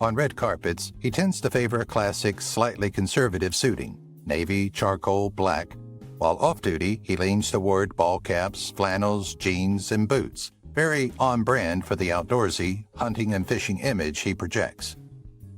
On red carpets, he tends to favor a classic, slightly conservative suiting, navy, charcoal, black, while off-duty, he leans toward ball caps, flannels, jeans, and boots, very on-brand for the outdoorsy, hunting and fishing image he projects.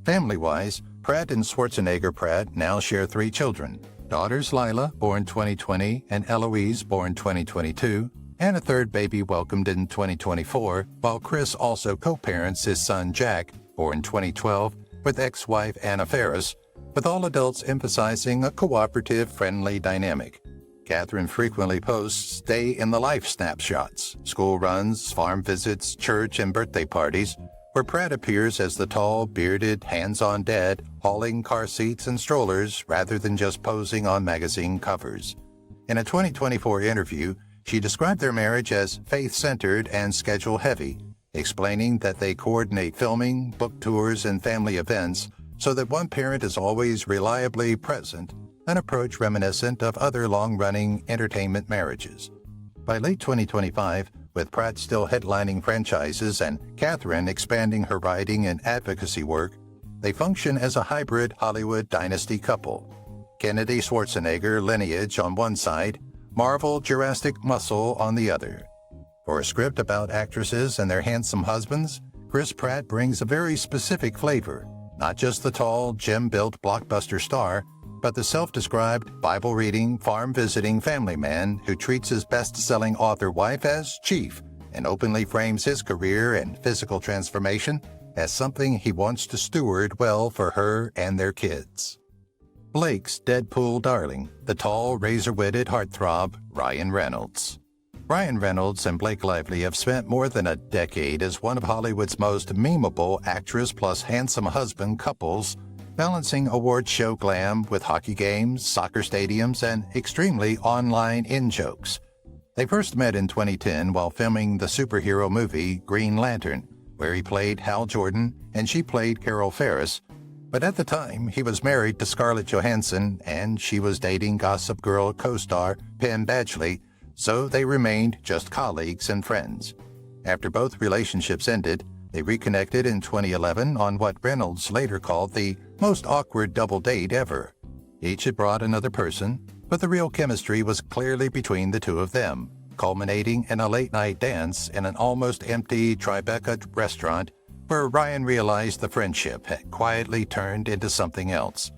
Family-wise, Pratt and Schwarzenegger Pratt now share 3 children, daughters Lila, born 2020, and Eloise, born 2022, and a third baby welcomed in 2024, while Chris also co-parents his son Jack, born 2012, with ex-wife Anna Faris, with all adults emphasizing a cooperative, friendly dynamic. Catherine frequently posts day-in-the-life snapshots, school runs, farm visits, church and birthday parties, where Pratt appears as the tall, bearded, hands-on dad hauling car seats and strollers rather than just posing on magazine covers. In a 2024 interview, she described their marriage as faith-centered and schedule-heavy, explaining that they coordinate filming, book tours, and family events so that one parent is always reliably present, an approach reminiscent of other long-running entertainment marriages. By late 2025, with Pratt still headlining franchises and Catherine expanding her writing and advocacy work, they function as a hybrid Hollywood dynasty couple. Kennedy Schwarzenegger lineage on one side, Marvel Jurassic muscle on the other. For a script about actresses and their handsome husbands, Chris Pratt brings a very specific flavor, Not just the tall, gym-built blockbuster star, but the self-described Bible-reading, farm-visiting family man who treats his best-selling author wife as chief and openly frames his career and physical transformation as something he wants to steward well for her and their kids. Blake's Deadpool darling, the tall, razor-witted heartthrob, Ryan Reynolds. Ryan Reynolds and Blake Lively have spent more than a decade as one of Hollywood's most memeable actress plus handsome husband couples, balancing award show glam with hockey games, soccer stadiums, and extremely online in-jokes. They first met in 2010 while filming the superhero movie Green Lantern, where he played Hal Jordan and she played Carol Ferris. But at the time, he was married to Scarlett Johansson and she was dating Gossip Girl co-star Penn Badgley, so they remained just colleagues and friends. After both relationships ended, they reconnected in 2011 on what Reynolds later called the most awkward double date ever. Each had brought another person, but the real chemistry was clearly between the two of them, culminating in a late-night dance in an almost empty Tribeca restaurant where Ryan realized the friendship had quietly turned into something else.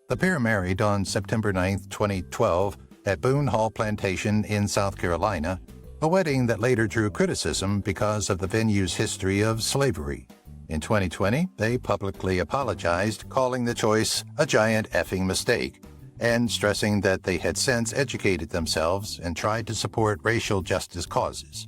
The pair married on September 9, 2012, at Boone Hall Plantation in South Carolina, a wedding that later drew criticism because of the venue's history of slavery. In 2020, they publicly apologized, calling the choice a giant effing mistake, and stressing that they had since educated themselves and tried to support racial justice causes.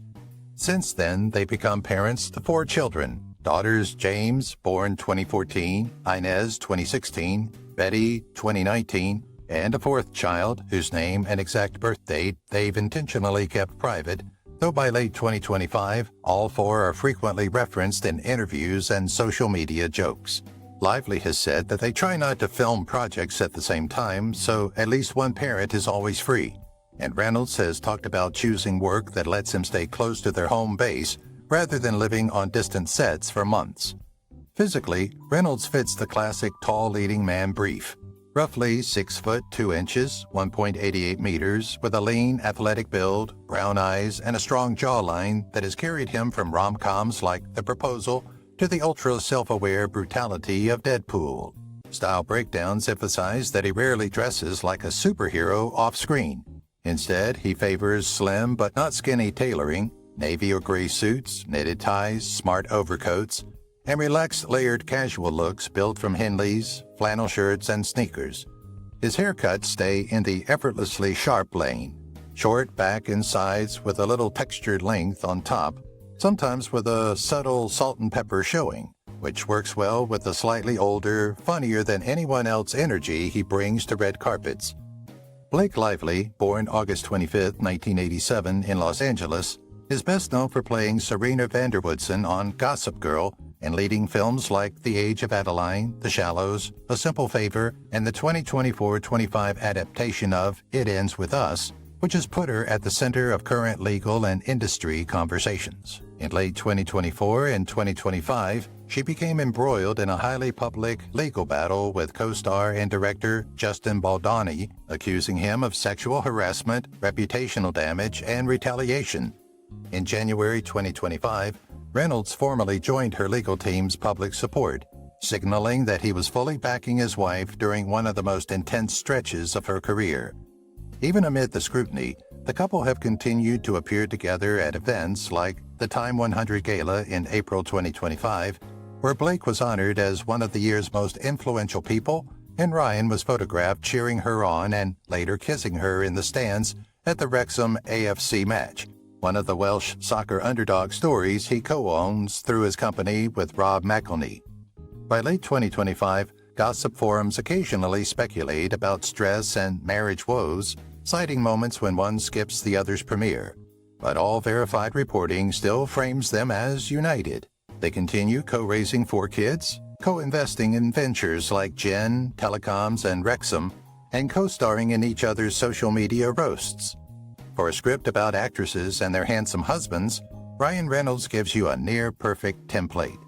Since then, they've become parents to 4 children, daughters James, born 2014, Inez, 2016, Betty, 2019, and a 4th child, whose name and exact birth date they've intentionally kept private, though by late 2025, all 4 are frequently referenced in interviews and social media jokes. Lively has said that they try not to film projects at the same time, so at least one parent is always free. And Reynolds has talked about choosing work that lets him stay close to their home base rather than living on distant sets for months. Physically, Reynolds fits the classic tall leading man brief. Roughly 6 foot 2 inches, 1.88 meters, with a lean, athletic build, brown eyes, and a strong jawline that has carried him from rom-coms like The Proposal to the ultra-self-aware brutality of Deadpool. Style breakdowns emphasize that he rarely dresses like a superhero off-screen. Instead, he favors slim but not skinny tailoring, navy or gray suits, knitted ties, smart overcoats, and relaxed layered casual looks built from Henleys, flannel shirts, and sneakers. His haircuts stay in the effortlessly sharp lane, short back and sides with a little textured length on top, sometimes with a subtle salt and pepper showing, which works well with the slightly older, funnier than anyone else energy he brings to red carpets. Blake Lively, born August 25, 1987 in Los Angeles, is best known for playing Serena Vanderwoodson on Gossip Girl and leading films like The Age of Adeline, The Shallows, A Simple Favor, and the 2024-25 adaptation of It Ends With Us, which has put her at the center of current legal and industry conversations. In late 2024 and 2025, she became embroiled in a highly public legal battle with co-star and director Justin Baldoni, accusing him of sexual harassment, reputational damage, and retaliation. In January 2025, Reynolds formally joined her legal team's public support, signaling that he was fully backing his wife during one of the most intense stretches of her career. Even amid the scrutiny, the couple have continued to appear together at events like the Time 100 Gala in April 2025, where Blake was honored as one of the year's most influential people, and Ryan was photographed cheering her on and later kissing her in the stands at the Wrexham AFC match, one of the Welsh soccer underdog stories he co-owns through his company with Rob McElhenney. By late 2025, gossip forums occasionally speculate about stress and marriage woes, citing moments when one skips the other's premiere. But all verified reporting still frames them as united. They continue co-raising 4 kids, co-investing in ventures like Gen, Telecoms, and Wrexham, and co-starring in each other's social media roasts. For a script about actresses and their handsome husbands, Ryan Reynolds gives you a near-perfect template.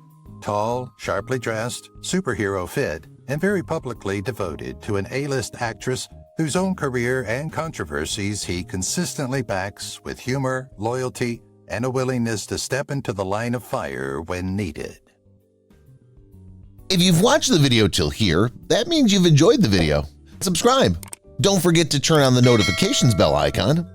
Tall, sharply dressed, superhero fit, and very publicly devoted to an A-list actress whose own career and controversies he consistently backs with humor, loyalty, and a willingness to step into the line of fire when needed. If you've watched the video till here, that means you've enjoyed the video. Subscribe. Don't forget to turn on the notifications bell icon